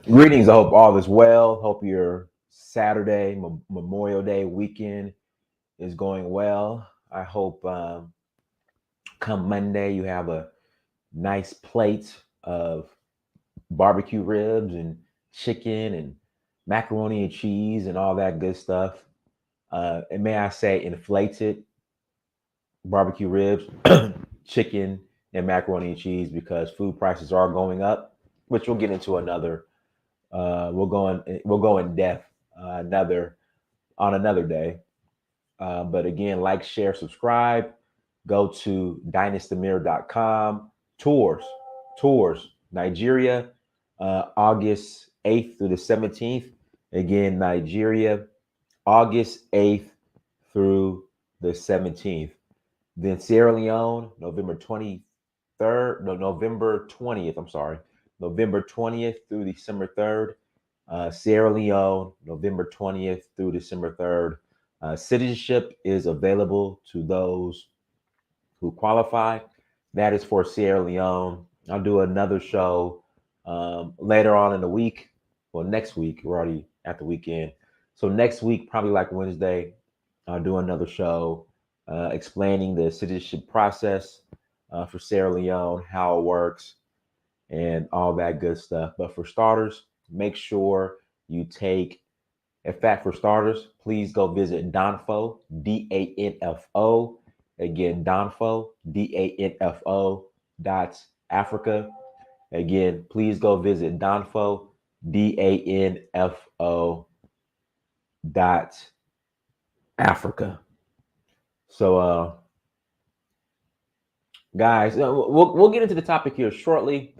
Greetings. I hope all is well. Hope your Saturday, Memorial Day weekend is going well. I hope come Monday you have a nice plate of barbecue ribs and chicken and macaroni and cheese and all that good stuff. And may I say, inflated barbecue ribs, chicken, and macaroni and cheese because food prices are going up, which we'll get into another. We'll go in depth another on another day. But again, like, share, subscribe. Go to dynastamir.com. Tours, Nigeria, August 8th through the 17th. Again, Nigeria, August 8th through the 17th. Then Sierra Leone, November 23rd, no, November 20th, I'm sorry, November 20th through December 3rd. Sierra Leone, November 20th through December 3rd. Citizenship is available to those who qualify. That is for Sierra Leone. I'll do another show later on in the week. Well, next week. We're already at the weekend. So next week, probably like Wednesday, I'll do another show explaining the citizenship process for Sierra Leone, how it works, and all that good stuff. But for starters, make sure you take, in fact, for starters, please go visit Danfo, DANFO. Again, Danfo, DANFO Africa. Again, please go visit Danfo, DANFO Africa. So, guys, we'll get into the topic here shortly.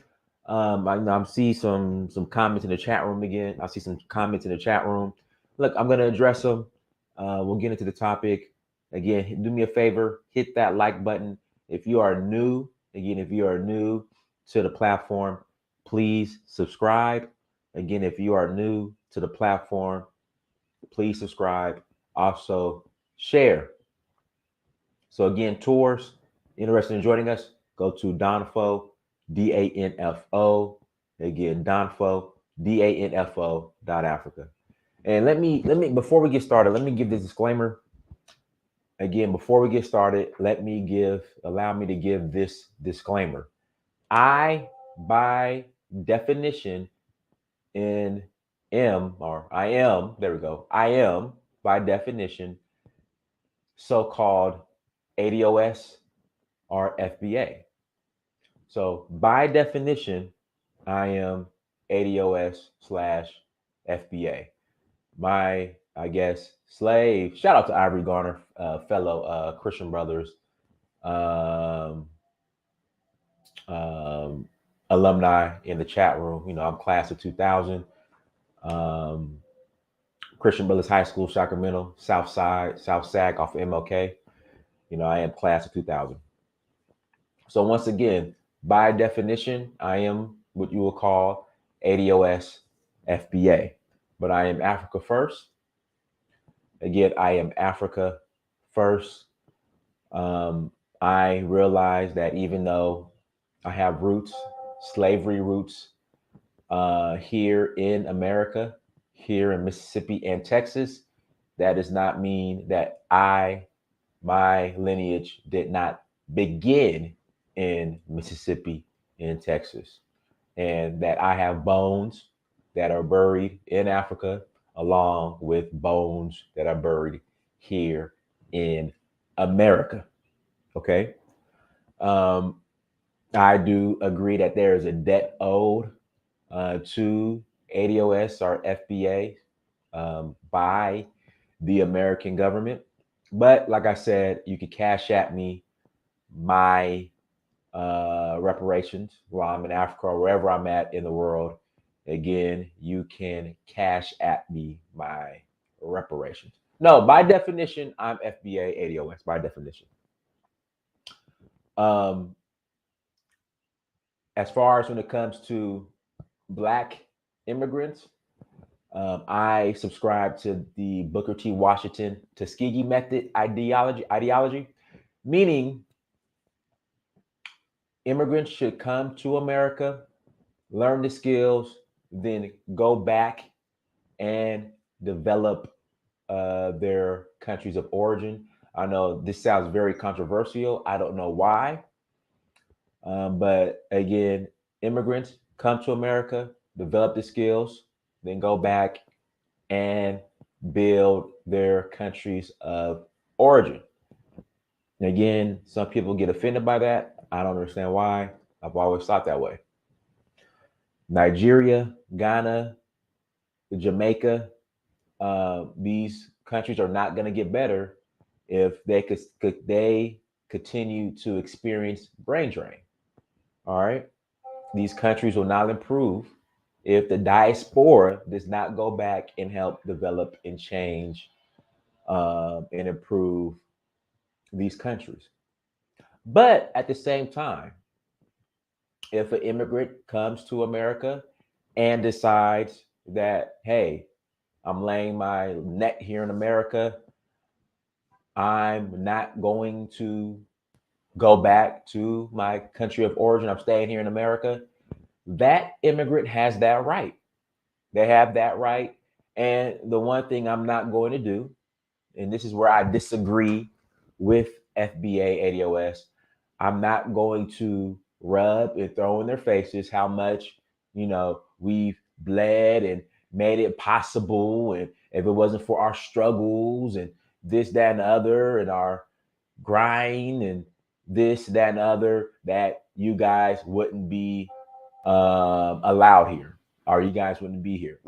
I see some comments in the chat room again. I see some comments in the chat room. Look, I'm going to address them. We'll get into the topic. Again, do me a favor, hit that like button. If you are new, again, if you are new to the platform, please subscribe. Again, if you are new to the platform, please subscribe. Also, share. So again, tours, interested in joining us, go to Danfo, DANFO. Again, Danfo, DANFO Africa. And let me before we get started, let me give this disclaimer. Again, before we get started, allow me to give this disclaimer. I, by definition, I am, there we go. I am, by definition, so-called ADOS or FBA. So by definition, I am ADOS / FBA. My, I guess, slave. Shout out to Ivory Garner, fellow Christian brothers, um, um, alumni in the chat room. You know, I'm class of 2000. Um, Christian Brothers High School, Sacramento, South Side, South Sag off of MLK. You know, I am class of 2000. So once again, by definition, I am what you will call ADOS FBA, but I am Africa first. Again, I am Africa first. I realize that even though I have roots, slavery roots, here in America, here in Mississippi and Texas, that does not mean that my lineage did not begin in Mississippi and Texas, and that I have bones that are buried in Africa, along with bones that are buried here in America. Okay. Um, I do agree that there is a debt owed to ADOS or FBA by the American government. But like I said, you can cash at me my reparations while I'm in Africa or wherever I'm at in the world. Again, you can cash at me my reparations. No, by definition, I'm FBA ADOS by definition. Um, as far as when it comes to Black immigrants, I subscribe to the Booker T. Washington Tuskegee method ideology, meaning immigrants should come to America, learn the skills, then go back and develop their countries of origin. I know this sounds very controversial. I don't know why. But again, immigrants come to America, develop the skills, then go back and build their countries of origin. And again, some people get offended by that. I don't understand why. I've always thought that way. Nigeria, Ghana, Jamaica, these countries are not going to get better if they continue to experience brain drain. All right. These countries will not improve if the diaspora does not go back and help develop and change and improve these countries. But at the same time, if an immigrant comes to America and decides that, hey, I'm laying my net here in America, I'm not going to go back to my country of origin, I'm staying here in America, that immigrant has that right. They have that right. And the one thing I'm not going to do, and this is where I disagree with FBA ADOS, I'm not going to rub and throw in their faces how much, we've bled and made it possible. And if it wasn't for our struggles and this, that, and the other, and our grind and this, that, and the other, that you guys wouldn't be allowed here, or you guys wouldn't be here.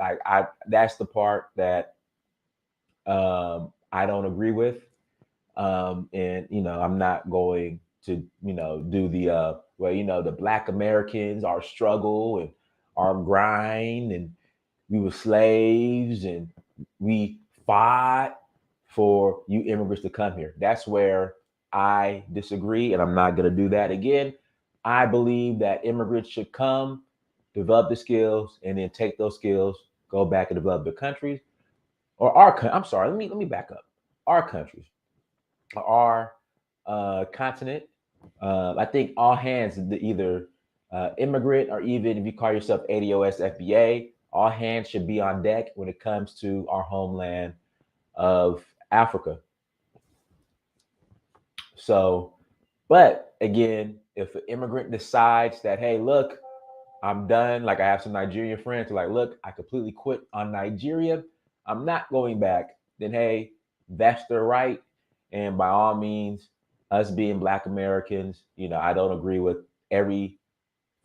That's the part that I don't agree with. And I'm not going to do the the Black Americans, our struggle and our grind, and we were slaves and we fought for you immigrants to come here. That's where I disagree, and I'm not going to do that again. I believe that immigrants should come, develop the skills, and then take those skills, go back and develop their countries or I'm sorry. Let me back up. Our countries, our continent. I think all hands, either immigrant or even if you call yourself ADOS FBA, all hands should be on deck when it comes to our homeland of Africa. So, but again, if an immigrant decides that, hey, look, I'm done. Like I have some Nigerian friends who are like, look, I completely quit on Nigeria. I'm not going back. Then hey, that's their right. And by all means, us being Black Americans, I don't agree with every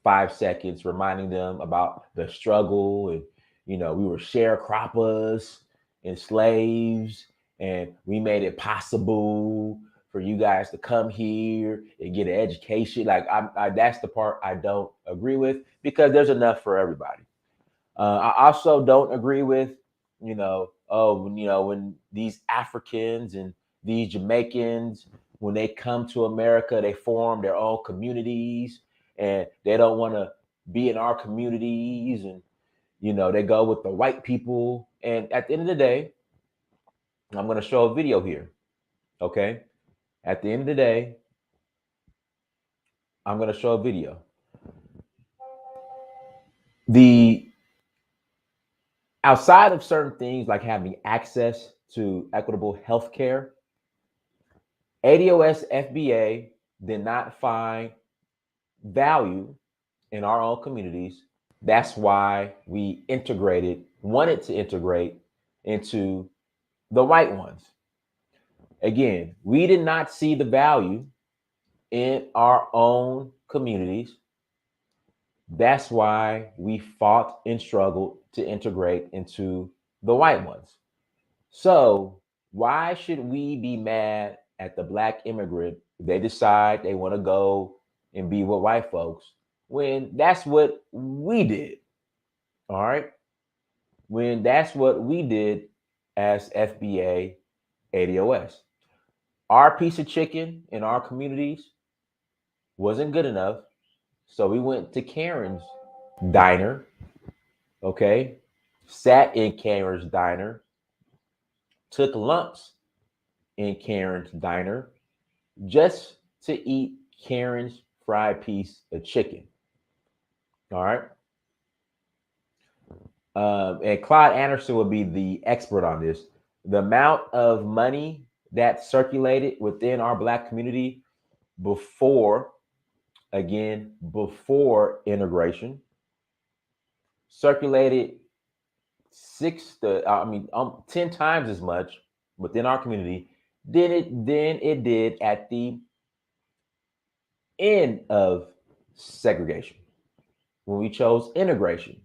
5 seconds reminding them about the struggle and we were sharecroppers and slaves and we made it possible for you guys to come here and get an education. Like that's the part I don't agree with, because there's enough for everybody. I also don't agree with, when these Africans and these Jamaicans, when they come to America, they form their own communities and they don't want to be in our communities, and they go with the white people. And at the end of the day, I'm going to show a video here. Okay. At the end of the day, I'm going to show a video. The outside of certain things like having access to equitable health care, ADOS FBA did not find value in our own communities. That's why we wanted to integrate into the white ones. Again, we did not see the value in our own communities. That's why we fought and struggled to integrate into the white ones. So why should we be mad at the Black immigrant if they decide they want to go and be with white folks when that's what we did? All right. When that's what we did as FBA ADOS. Our piece of chicken in our communities wasn't good enough. So we went to Karen's diner, okay? Sat in Karen's diner, took lumps in Karen's diner just to eat Karen's fried piece of chicken. All right. and Claude Anderson would be the expert on this. The amount of money that circulated within our Black community before integration, circulated 10 times as much within our community than it did at the end of segregation when we chose integration.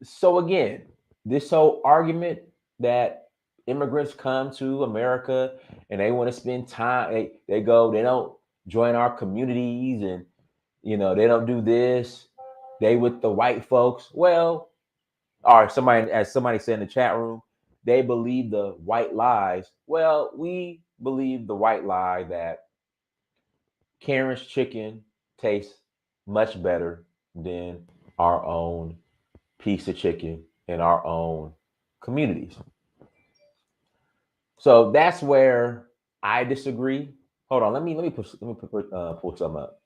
So again, this whole argument that immigrants come to America and they want to spend time, they don't join our communities, and they don't do this, they with the white folks. Well, or as somebody said in the chat room, they believe the white lies. Well, we believe the white lie that Karen's chicken tastes much better than our own piece of chicken in our own communities. So that's where I disagree. Hold on, let me pull something up.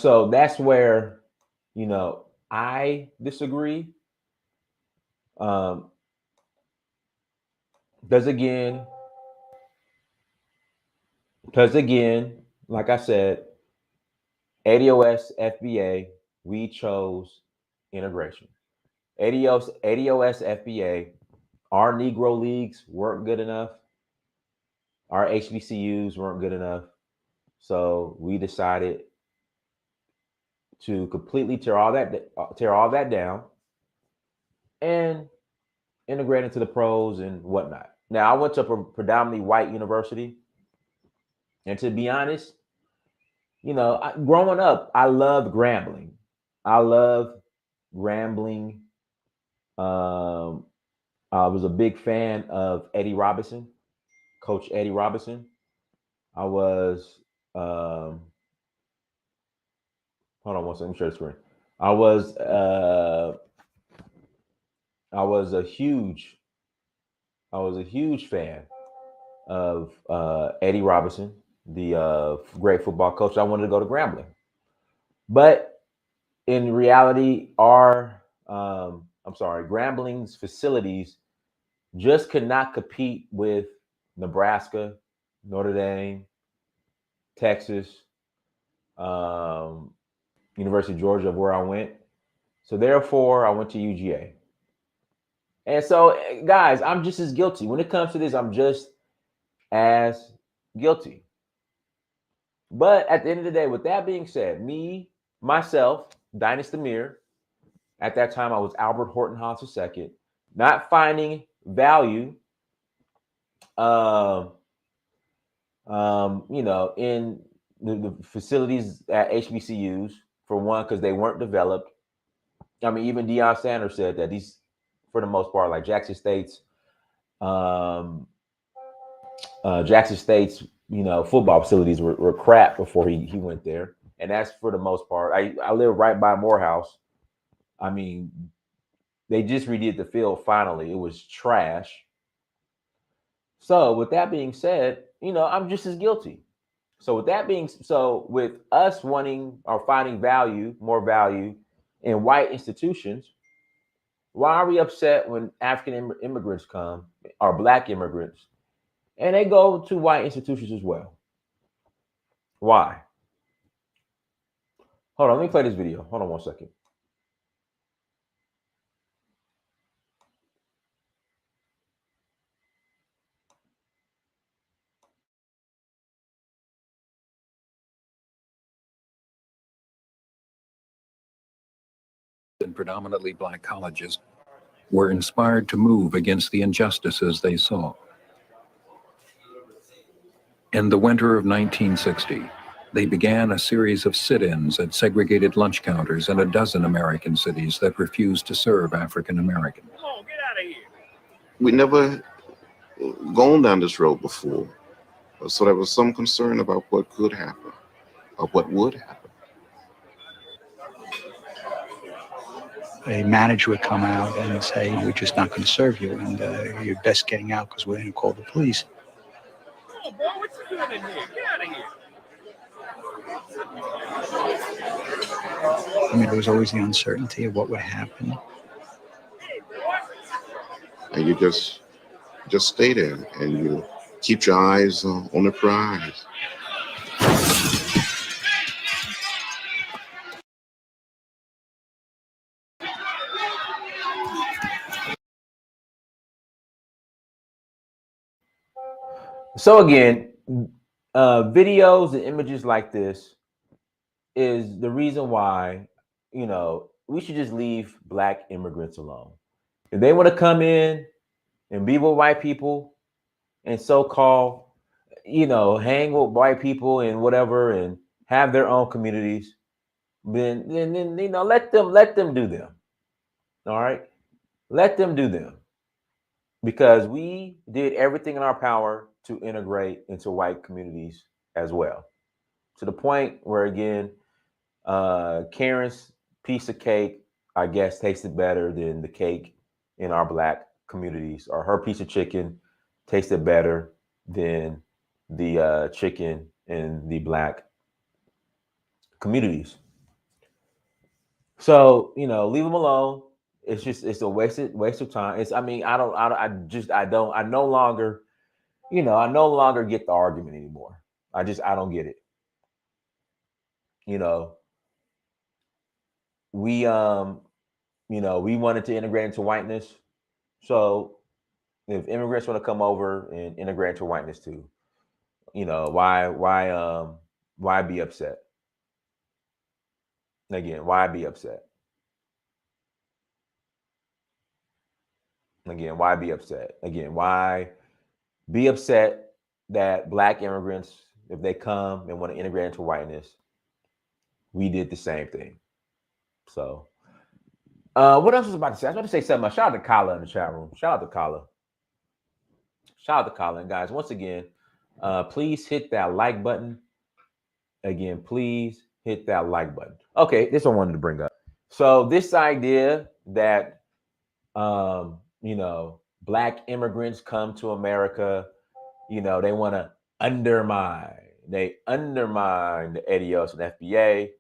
So that's where I disagree. Because again, like I said, ADOS, FBA, we chose integration. ADOS, FBA, our Negro leagues weren't good enough. Our HBCUs weren't good enough. So we decided to completely tear all that down and integrate into the pros and whatnot. Now, I went to a predominantly white university, and to be honest, growing up, I loved Grambling. I was a big fan of Eddie Robinson, Coach Eddie Robinson. I was, hold on one second, let me share the screen. I was a huge fan of Eddie Robinson, the great football coach. I wanted to go to Grambling, but in reality, Grambling's facilities just could not compete with Nebraska, Notre Dame, Texas, University of Georgia, where I went. So therefore, I went to UGA. And so, guys, I'm just as guilty. When it comes to this, I'm just as guilty. But at the end of the day, with that being said, myself, Dynast Amir, at that time, I was Albert Horton Haas II, not finding value, in the facilities at HBCUs, for one, because they weren't developed. I mean, even Deion Sanders said that these, for the most part, like Jackson State's, football facilities were crap before he went there. And that's for the most part. I live right by Morehouse. I mean, they just redid the field finally. It was trash. So with that being said, I'm just as guilty. So with us wanting or finding more value in white institutions, why are we upset when African immigrants come, or Black immigrants, and they go to white institutions as well? Why? Hold on, let me play this video. Hold on one second. In predominantly Black colleges were inspired to move against the injustices they saw. In the winter of 1960, they began a series of sit-ins at segregated lunch counters in a dozen American cities that refused to serve African Americans. Come on, get out of here. We never gone down this road before. So there was some concern about what could happen or what would happen. A manager would come out and say, "We're just not going to serve you, and you're best getting out because we're going to call the police." Oh, boy, what you doing in here? Get out of here. I mean, there was always the uncertainty of what would happen. And you just stay there and you keep your eyes on the prize. So again, videos and images like this is the reason why, we should just leave Black immigrants alone. If they want to come in and be with white people and so-called, hang with white people and whatever and have their own communities, then let them do them. All right, let them do them, because we did everything in our power to integrate into white communities as well, to the point where, again, Karen's piece of cake, I guess, tasted better than the cake in our Black communities, or her piece of chicken tasted better than the chicken in the Black communities. So, leave them alone. It's a waste of time. I no longer get the argument anymore. I don't get it. We we wanted to integrate into whiteness. So if immigrants want to come over and integrate into whiteness too, why be upset? Again, why be upset? Again, why be upset? Again, why be upset that Black immigrants, if they come and want to integrate into whiteness, we did the same thing. So, what else was I about to say? I was about to say something. Shout out to Kala in the chat room. Shout out to Kala. Shout out to Kala. And guys, once again, please hit that like button. Again, please hit that like button. Okay, this one I wanted to bring up. So this idea that, Black immigrants come to America, they want to undermine the ADOS and FBA.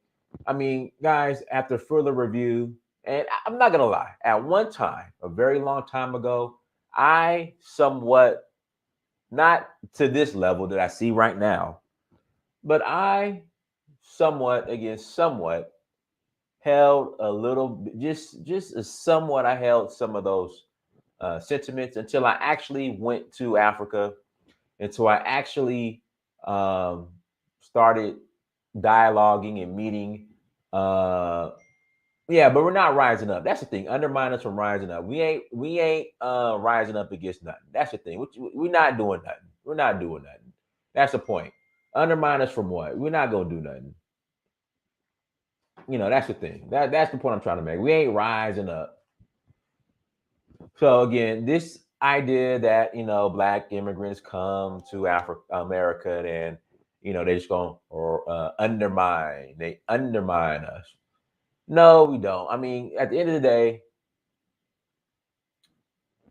I mean, guys, after further review, and I'm not going to lie, at one time, a very long time ago, I somewhat, not to this level that I see right now, but I somewhat held a little, somewhat, I held some of those sentiments until I actually went to Africa, until I actually started dialoguing and meeting. Yeah, but we're not rising up. That's the thing. Undermine us from rising up. We ain't rising up against nothing. That's the thing. We're not doing nothing. We're not doing nothing. That's the point. Undermine us from what? We're not gonna do nothing. That's the thing. That's the point I'm trying to make. We ain't rising up. So again, this idea that Black immigrants come to America, and they just gonna undermine. They undermine us. No, we don't. I mean, at the end of the day,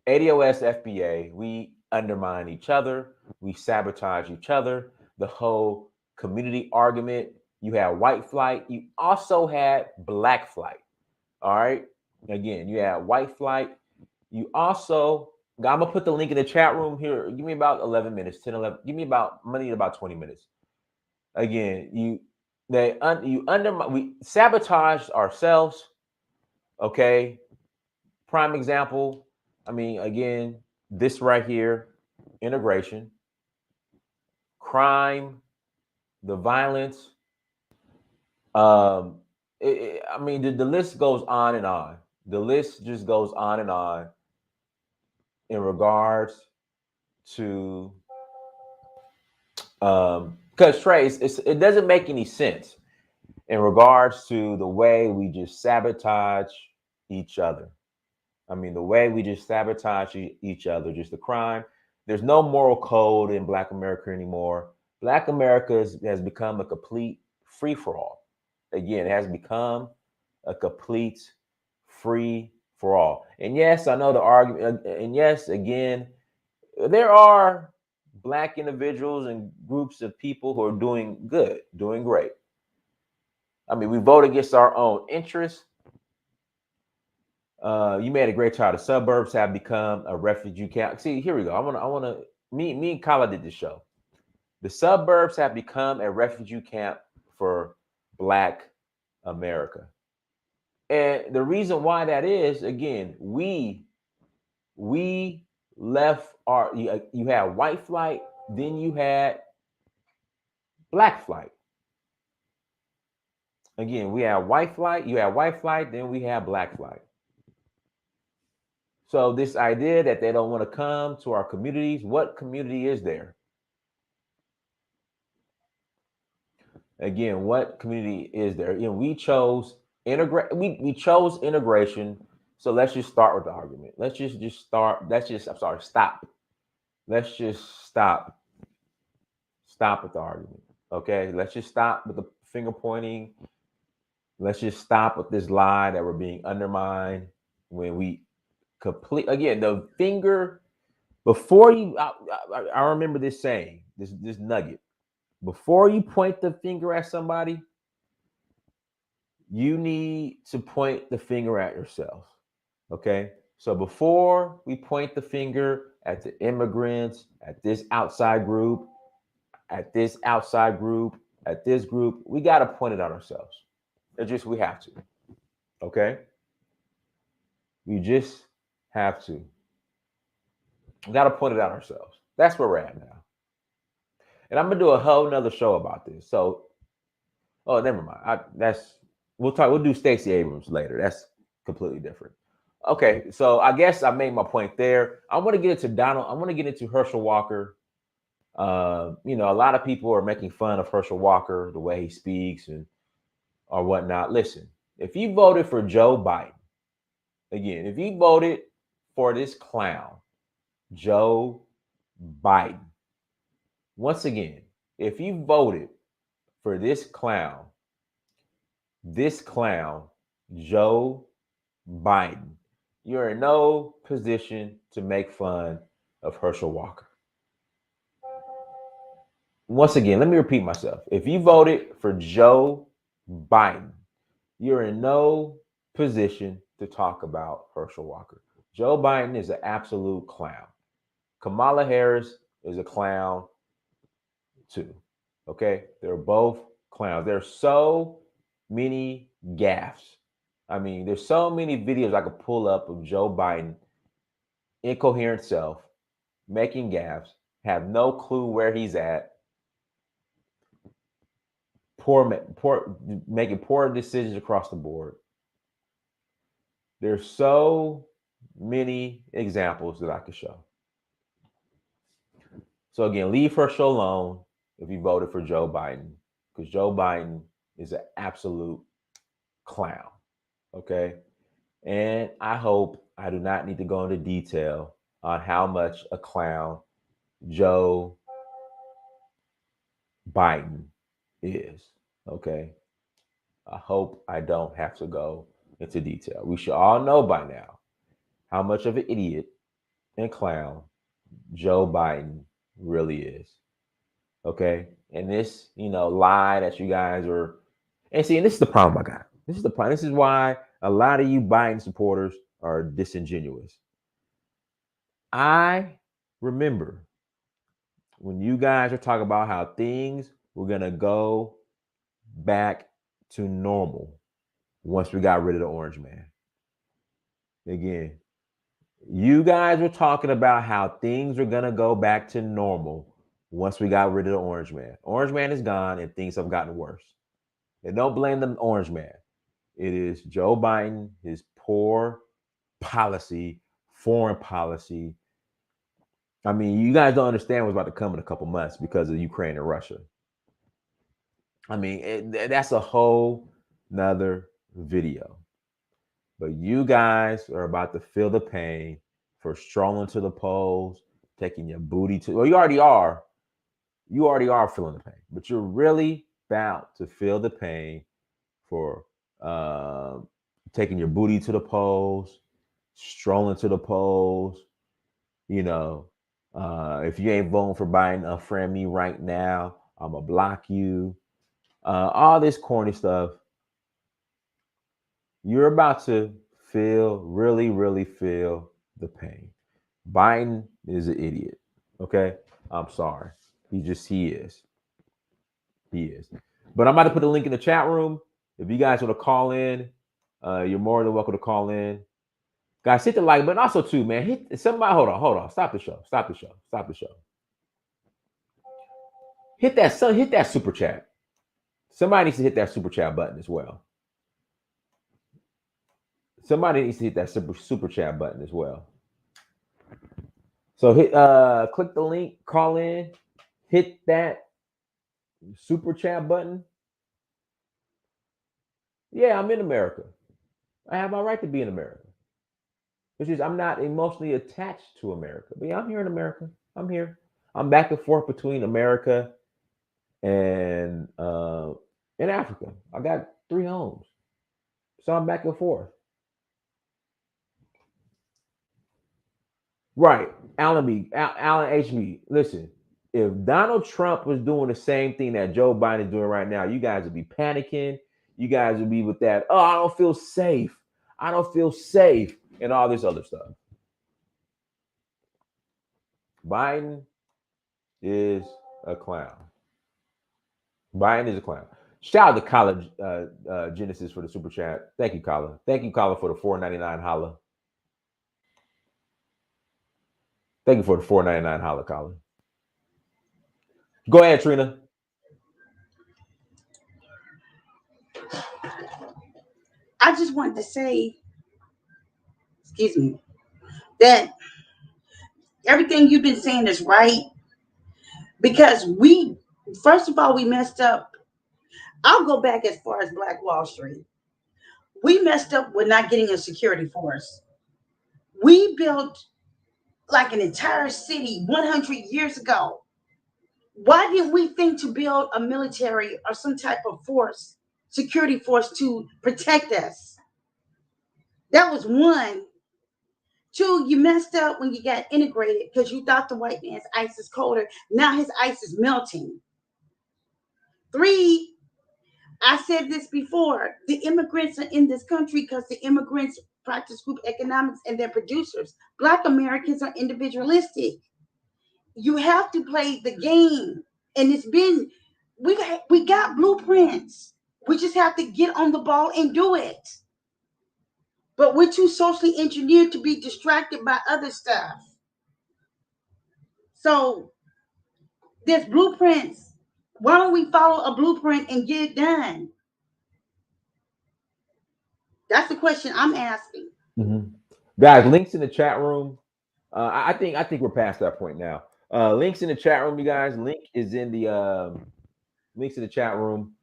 ADOS, FBA, we undermine each other. We sabotage each other. The whole community argument. You had white flight. You also had Black flight. All right. Again, you had white flight. You also, I'm gonna put the link in the chat room here. Give me about 11 minutes, 10, 11. Give me about, I'm gonna need about 20 minutes. Again, we sabotaged ourselves. Okay. Prime example. I mean, again, this right here, integration, crime, the violence. I mean, the list goes on and on. The list just goes on and on in regards to, because Trey, it doesn't make any sense in regards to the way we just sabotage each other. I mean, the way we just sabotage each other, just the crime. There's no moral code in Black America anymore. Black America has become a complete free-for-all. Again, it has become a complete free-for-all. And yes, I know the argument, and yes, again, there are Black individuals and groups of people who are doing good, doing great. I mean, we vote against our own interests. You made a great child. The suburbs have become a refugee camp. See, here we go. I want to. Me and Kala did this show. The suburbs have become a refugee camp for Black America, and the reason why that is, again, we left our. You had white flight, then you had Black flight. Again, we had white flight. You had white flight, then we had Black flight. So this idea that they don't want to come to our communities, what community is there? Again, what community is there? You know, we chose we chose integration. So let's just start with the argument. Let's just start. Stop. Let's just stop with the argument. Okay, let's just stop with the finger pointing. Let's just stop with this lie that we're being undermined when we again, the finger before you. I remember this saying, this nugget. Before you point the finger at somebody, you need to point the finger at yourself. Okay. So before we point the finger at the immigrants, at this outside group, at this outside group, at this group, we got to point it at ourselves. We have to. Okay. We just have to. We got to point it out ourselves. That's where we're at now. And I'm gonna do a whole nother show about this. So, oh, never mind. We'll do Stacey Abrams later. That's completely different. Okay, so I guess I made my point there. I want to get into Donald. I want to get into Herschel Walker. You know, a lot of people are making fun of Herschel Walker, the way he speaks or whatnot. Listen, if you voted for Joe Biden, again, if you voted for this clown, Joe Biden, once again, if you voted for this clown, Joe Biden, you're in no position to make fun of Herschel Walker. Once again, let me repeat myself. If you voted for Joe Biden, you're in no position to talk about Herschel Walker. Joe Biden is an absolute clown. Kamala Harris is a clown too. Okay? They're both clowns. There's so many gaffes. I mean, there's so many videos I could pull up of Joe Biden, incoherent self, making gaffes, have no clue where he's at, making poor decisions across the board. There's so many examples that I could show. So again, leave Herschel alone if you voted for Joe Biden, because Joe Biden is an absolute clown. Okay. And I hope I do not need to go into detail on how much a clown Joe Biden is. Okay. I hope I don't have to go into detail. We should all know by now how much of an idiot and clown Joe Biden really is. Okay. And this, lie that you guys are, and see, and this is the problem I got. This is the problem. This is why a lot of you Biden supporters are disingenuous. I remember when you guys are talking about how things were going to go back to normal once we got rid of the orange man. Again, you guys were talking about how things are going to go back to normal once we got rid of the orange man. Orange man is gone and things have gotten worse. And don't blame the orange man. It is Joe Biden, his poor policy, foreign policy. I mean, you guys don't understand what's about to come in a couple months because of Ukraine and Russia. I mean, that's a whole nother video. But you guys are about to feel the pain for strolling to the polls, taking your booty to, well, you already are feeling the pain, but you're really about to feel the pain for taking your booty to the polls, strolling to the polls. You know, if you ain't voting for Biden, unfriend me right now. I'm gonna block you. All this corny stuff. You're about to really feel the pain. Biden is an idiot. Okay, I'm sorry. He is. He is. But I'm about to put a link in the chat room. If you guys want to call in, you're more than welcome to call in. Guys, hit the like button. Also, too, man, hit somebody. Hold on. Stop the show. Hit that super chat. Somebody needs to hit that super chat button as well. Somebody needs to hit that super chat button as well. So click the link, call in, hit that super chat button. Yeah, I'm in America. I have my right to be in America. It's just I'm not emotionally attached to America. But yeah, I'm here in America. I'm here. I'm back and forth between America and in Africa. I got 3 homes. So I'm back and forth. Right. Alan HB. Listen, if Donald Trump was doing the same thing that Joe Biden is doing right now, you guys would be panicking. You guys would be with that, oh, I don't feel safe. And all this other stuff. Biden is a clown. Shout out to College Genesis for the super chat. Thank you, Colin. Thank you, Colin, for the $4.99 holla. Thank you for the $4.99 holla, Colin. Go ahead, Trina. I just wanted to say, excuse me, that everything you've been saying is right. Because first of all, we messed up. I'll go back as far as Black Wall Street. We messed up with not getting a security force. We built like an entire city 100 years ago. Why didn't we think to build a military or some type of force, security force to protect us? That was one. 2, you messed up when you got integrated because you thought the white man's ice is colder. Now his ice is melting. 3, I said this before, the immigrants are in this country because the immigrants practice group economics and they're producers. Black Americans are individualistic. You have to play the game. And it's been, we got blueprints. We just have to get on the ball and do it. But we're too socially engineered to be distracted by other stuff. So there's blueprints. Why don't we follow a blueprint and get it done? That's the question I'm asking. Mm-hmm. Guys, links in the chat room. I think we're past that point now. Links in the chat room, you guys. Link is in the links in the chat room.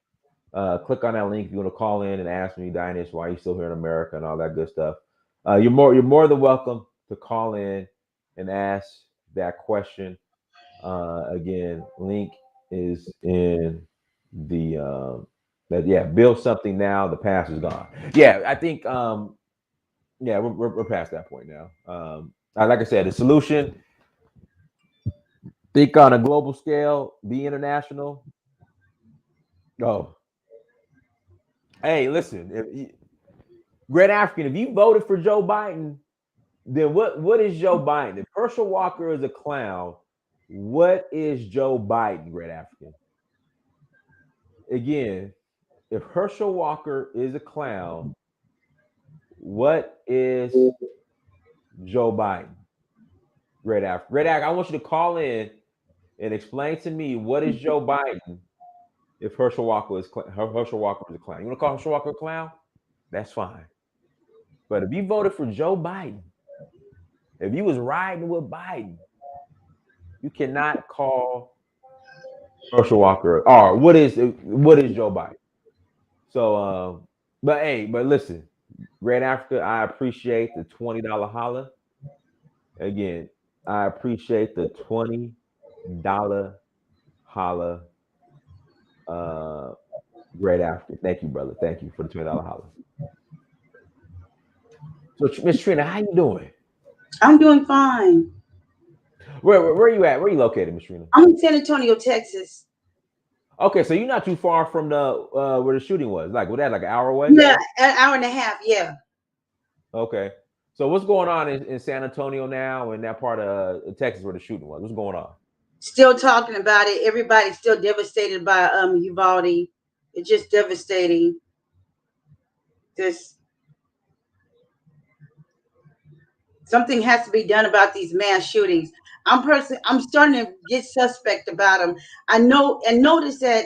Click on that link if you want to call in and ask me, Dynast, why are you still here in America and all that good stuff. You're more than welcome to call in and ask that question. Again, link is in the build something now. The past is gone. Yeah, I think we're past that point now. Like I said, the solution, think on a global scale, be international. Oh, hey, listen, Great African, if you voted for Joe Biden, then what is Joe Biden? If Herschel Walker is a clown, what is Joe Biden, Great African? Again, if Herschel Walker is a clown, what is Joe Biden? Great African, I want you to call in and explain to me what is Joe Biden if Herschel Walker is a clown. You want to call Herschel Walker a clown? That's fine. But if you voted for Joe Biden, if you was riding with Biden, you cannot call Herschel Walker. Or what is Joe Biden? So, but listen, Great Africa, I appreciate the $20 holla. Again, I appreciate the $20 holla. Great African. Thank you, brother. Thank you for the $20 holla. So, Miss Trina, how you doing? I'm doing fine. Where you at? Where you located, Miss Trina? I'm in San Antonio, Texas. Okay, so you're not too far from the where the shooting was. Like, was that like an hour away? Yeah, an hour and a half. Yeah. Okay. So what's going on in San Antonio now and that part of Texas where the shooting was? What's going on? Still talking about it. Everybody's still devastated by Uvalde. It's just devastating. Just something has to be done about these mass shootings. I'm starting to get suspect about them. I know and notice that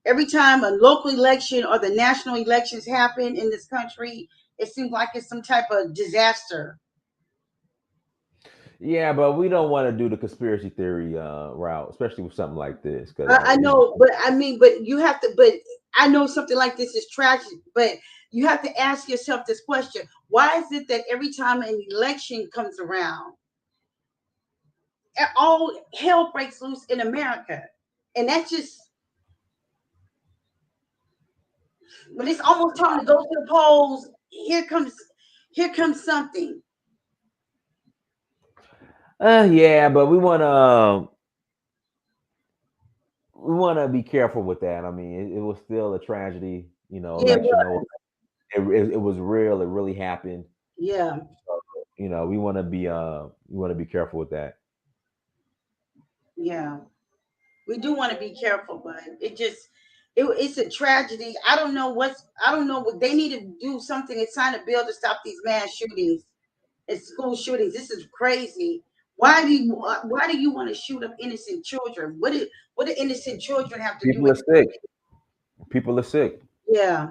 every time a local election or the national elections happen in this country, it seems like it's some type of disaster. Yeah, but we don't want to do the conspiracy theory route, especially with something like this. Because I know, but I mean, but you have to. But I know something like this is tragic. But you have to ask yourself this question: why is it that every time an election comes around, all hell breaks loose in America? And that's just when it's almost time to go to the polls. Here comes something. Yeah, but we want to be careful with that. I mean, it was still a tragedy, Yeah, election. It was real. It really happened. yeah, We want to be careful with that. yeah. We do want to be careful, but it's a tragedy. I don't know what they need to do something and sign a bill to stop these mass shootings and school shootings. This is crazy. Why do you want to shoot up innocent children? What do innocent children have to do People are with sick. People are sick. Yeah.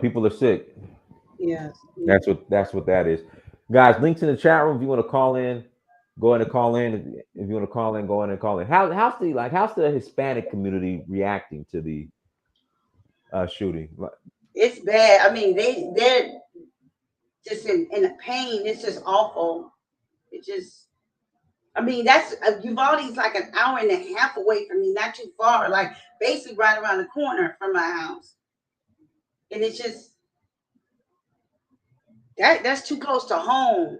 People are sick. Yes. That's what that is. Guys, links in the chat room if you want to call in. Go ahead and call in. If you want to call in, go ahead and call in. How's the Hispanic community reacting to the shooting? It's bad. I mean, they're just in a pain. It's just awful. It just I mean, that's Uvalde's like an hour and a half away from me, not too far, like basically right around the corner from my house. And it's just that's too close to home.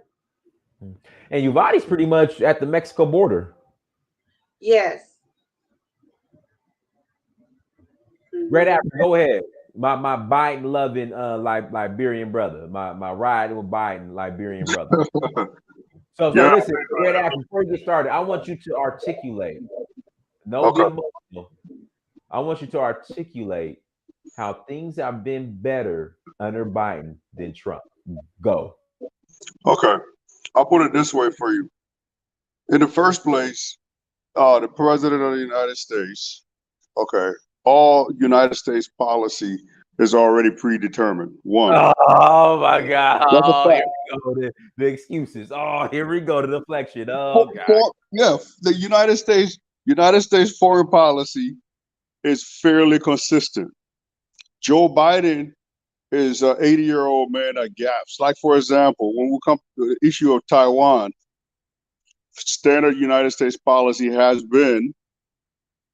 And Uvalde's pretty much at the Mexico border. Yes. Great Africa, go ahead. My Biden loving Liberian brother. My ride with Biden Liberian brother. So listen, Great Africa, before you get started, I want you to articulate. No, be emotional. I want you to articulate how things have been better under Biden than Trump. Go. Okay. I'll put it this way for you. In the first place, the president of the United States, okay, all United States policy is already predetermined. One. Oh my God. That's a Oh, fact. here we go. The excuses. Oh, here we go. The deflection. Oh God. Yeah, the United States foreign policy is fairly consistent. Joe Biden is an 80-year-old man at gaps. Like, for example, when we come to the issue of Taiwan, standard United States policy has been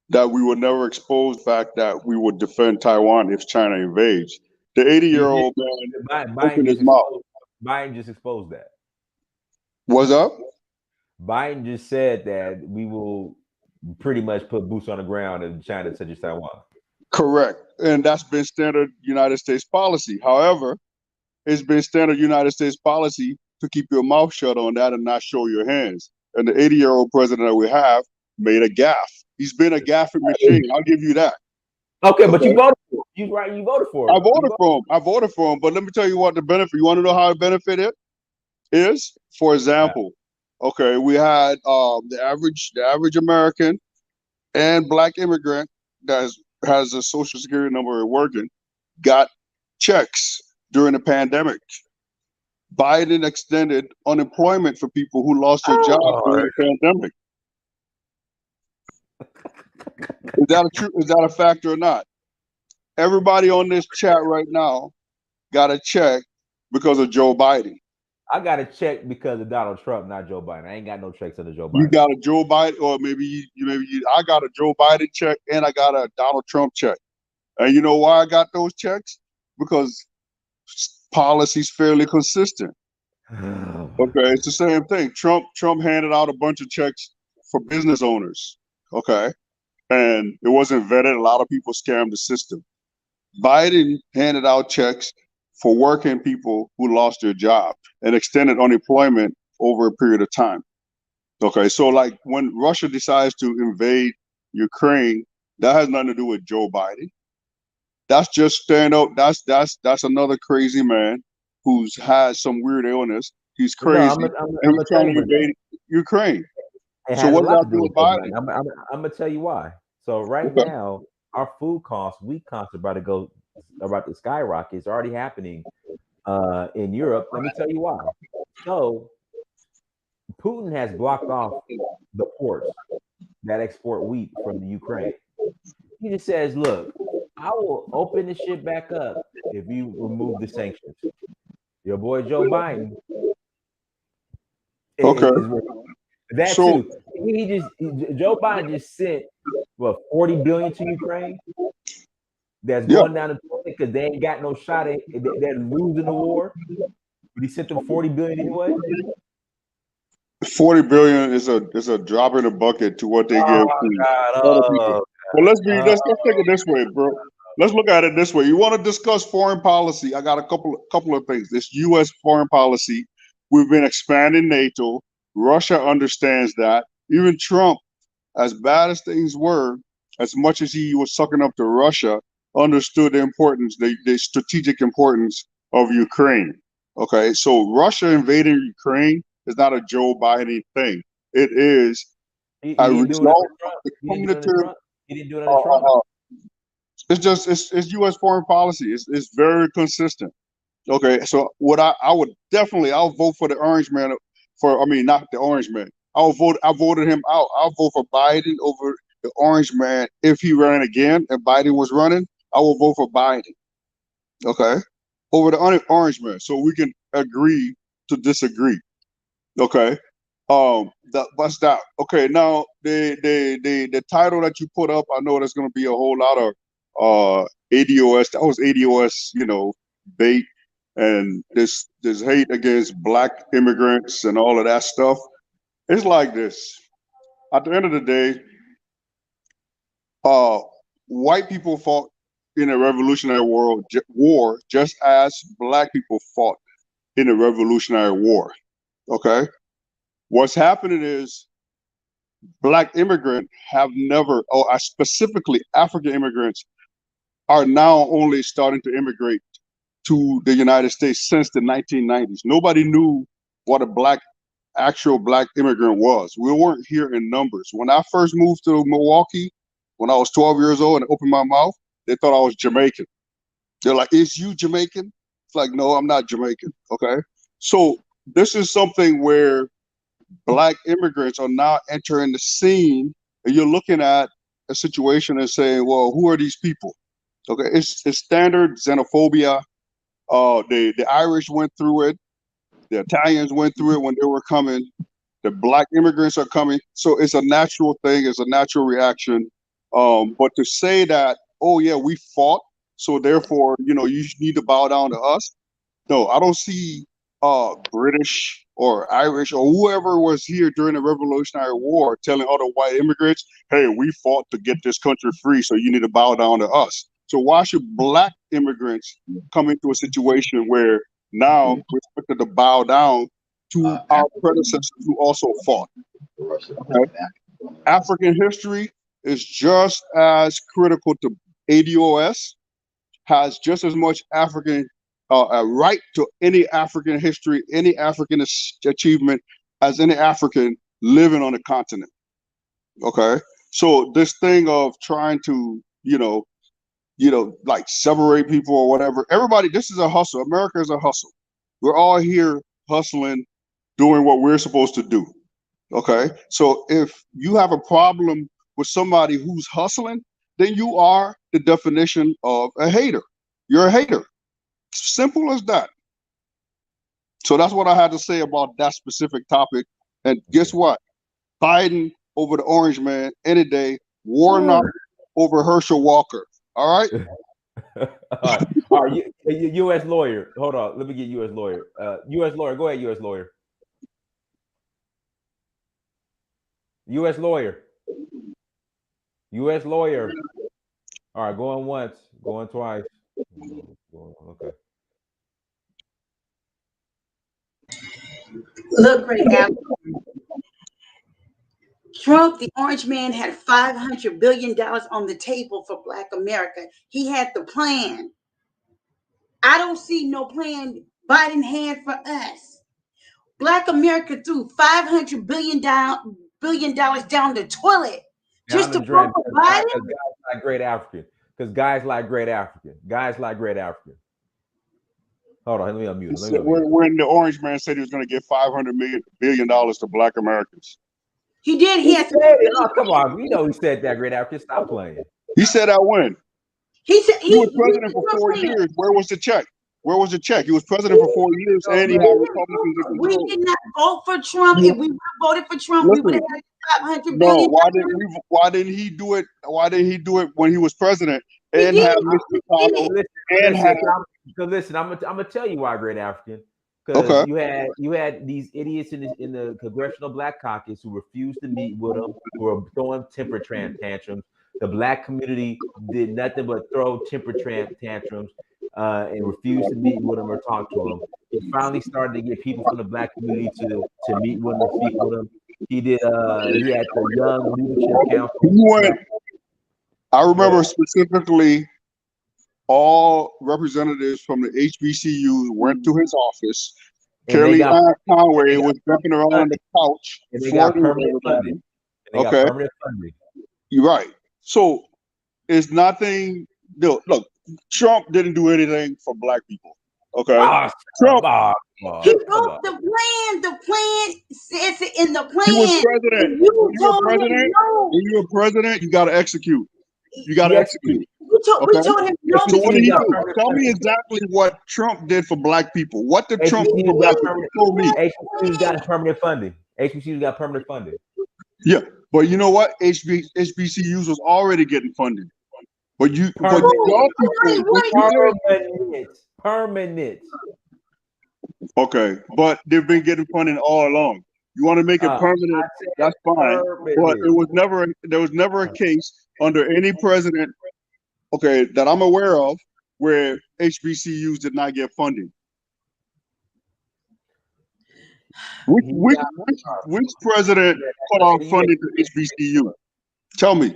that we would never expose the fact that we would defend Taiwan if China invades. The 80-year-old man opened his mouth. Biden just exposed that. What's up? Biden just said that we will pretty much put boots on the ground if China touches Taiwan. Correct. And that's been standard United States policy. However, it's been standard United States policy to keep your mouth shut on that and not show your hands. And the 80-year-old president that we have made a gaffe. He's been a gaffing machine. I'll give you that. Okay, but you voted for him. He's right. You voted for him. I voted for him. But let me tell you what the benefit. You want to know how the benefit is? For example, okay, we had the average American and Black immigrant that has a social security number working got checks during the pandemic. Biden extended unemployment for people who lost their jobs during the pandemic. Is that a fact or not? Everybody on this chat right now got a check because of Joe Biden. I got a check because of Donald Trump, not Joe Biden. I ain't got no checks under Joe You Biden. got a Joe Biden, or maybe I got a Joe Biden check and I got a Donald Trump check. And you know why I got those checks? Because policy's fairly consistent. Okay, it's the same thing. Trump handed out a bunch of checks for business owners. Okay, and it wasn't vetted. A lot of people scammed the system. Biden handed out checks for working people who lost their job and extended unemployment over a period of time. Okay, so like when Russia decides to invade Ukraine, that has nothing to do with Joe Biden. That's just stand up. That's another crazy man who's had some weird illness. He's No, crazy I'm and gonna he's tell trying you to what that. invade Ukraine. It So has a what does lot that to do do with with Joe Biden? Biden. I'm gonna tell you why. So right Okay. now, our food costs, wheat costs, are about to skyrocket. It's already happening in Europe. Let me tell you why. So Putin has blocked off the ports that export wheat from the Ukraine. He just says, "Look, I will open the shit back up if you remove the sanctions." Your boy Joe Biden Okay. is that So too. Joe Biden just sent what 40 billion to Ukraine. That's yeah, going down the toilet because they ain't got no shot at. They're losing the war, but he sent them 40 billion anyway. 40 billion is a drop in the bucket to what they give Oh to God! other people. Oh But God! let's take it this way, bro. Let's look at it this way. You want to discuss foreign policy? I got a couple of things. This U.S. foreign policy. We've been expanding NATO. Russia understands that. Even Trump, as bad as things were, as much as he was sucking up to Russia, understood the importance, the strategic importance of Ukraine. Okay, so Russia invading Ukraine is not a Joe Biden thing. It is He a didn't do it under result of Trump. the He didn't do it under cumulative. Trump. He didn't do it under Uh, Trump. uh, uh, it's U.S. foreign policy. It's very consistent. Okay, so what I would definitely I'll vote for the orange man for I mean not the orange man. I voted him out. I'll vote for Biden over the orange man if he ran again and Biden was running. I will vote for Biden. Okay, over the orange man, so we can agree to disagree. Okay, that's that. Okay, now the title that you put up, I know there's gonna be a whole lot of ADOS. That was ADOS, bait, and this hate against black immigrants and all of that stuff. It's like this. At the end of the day, uh, white people fought in a revolutionary war just as black people fought in a revolutionary war. Okay, what's happening is black immigrants have never, or specifically African immigrants, are now only starting to immigrate to the United States since the 1990s. Nobody knew what a actual black immigrant was. We weren't here in numbers. When I first moved to Milwaukee, when I was 12 years old and opened my mouth, they thought I was Jamaican. They're like, "Is you Jamaican?" It's like, "No, I'm not Jamaican." Okay. So this is something where black immigrants are now entering the scene, and you're looking at a situation and saying, "Well, who are these people?" Okay, it's standard xenophobia. The Irish went through it. The Italians went through it when they were coming. The black immigrants are coming, so it's a natural thing. It's a natural reaction. But to say that, oh yeah, we fought, so therefore, you need to bow down to us. No, I don't see British or Irish or whoever was here during the Revolutionary War telling other white immigrants, "Hey, we fought to get this country free, so you need to bow down to us." So why should black immigrants come into a situation where now we're expected to bow down to our predecessors who also fought? Okay? African history is just as critical to ADOS, has just as much African a right to any African history, any African achievement as any African living on the continent. Okay, so this thing of trying to, like separate people or whatever. Everybody, this is a hustle. America is a hustle. We're all here hustling, doing what we're supposed to do. Okay, so if you have a problem with somebody who's hustling, then you are the definition of a hater. You're a hater. Simple as that. So that's what I had to say about that specific topic. And guess what? Biden over the orange man any day. Warnock over Herschel Walker. All right. All right. U.S. lawyer. Hold on. Let me get U.S. lawyer. U.S. lawyer. Go ahead, U.S. lawyer. U.S. lawyer. U.S. lawyer. All right. Going once. Going twice. Okay. Look, great Al. Trump, the orange man, had $500 billion on the table for Black America. He had the plan. I don't see no plan Biden had for us. Black America threw $500 billion down the toilet just to vote for Biden. Guys like great African. Because guys like great African. Guys like great African. Hold on, let me unmute. When the orange man said he was going to give $500 billion to Black Americans. He did. He had oh, come on. We know he said that, great African. Stop playing. He said that when? He said he was president for 4 years. Where was the check? Where was the check? He was president for 4 years, and he had Republicans in control. We did not vote for Trump. If we would have voted for Trump, we would have had $500 billion. Why didn't he do it? Why didn't he do it when he was president and have Mr. Connell and have? So listen, I'm gonna tell you why, great African. Because you had these idiots in the Congressional Black Caucus who refused to meet with him, who were throwing temper tantrums. The Black community did nothing but throw temper tantrums and refused to meet with him or talk to him. He finally started to get people from the Black community to meet with him and speak with him. He did. He had the Young Leadership Council. I remember specifically all representatives from the HBCUs went to his office. Kelly Conway was jumping around on the couch. And they got permanent funding. Okay. You're right. So it's nothing. Look, Trump didn't do anything for Black people. Okay. Trump. He wrote the plan. The plan says it in the plan. He was president. When you're a president, you got to execute. You got to execute. We told him no. So what did he do? Tell me exactly what Trump did for Black people. What did Trump do for Black people? HBCUs got permanent funding. HBCUs got permanent funding. Yeah, but you know what? HBCUs was already getting funded. But you, permanent. Okay, but they've been getting funding all along. You want to make it permanent? That's fine. But there was never a case under any president, okay, that I'm aware of, where HBCUs did not get funding. Which president cut off funding to HBCU? Tell me.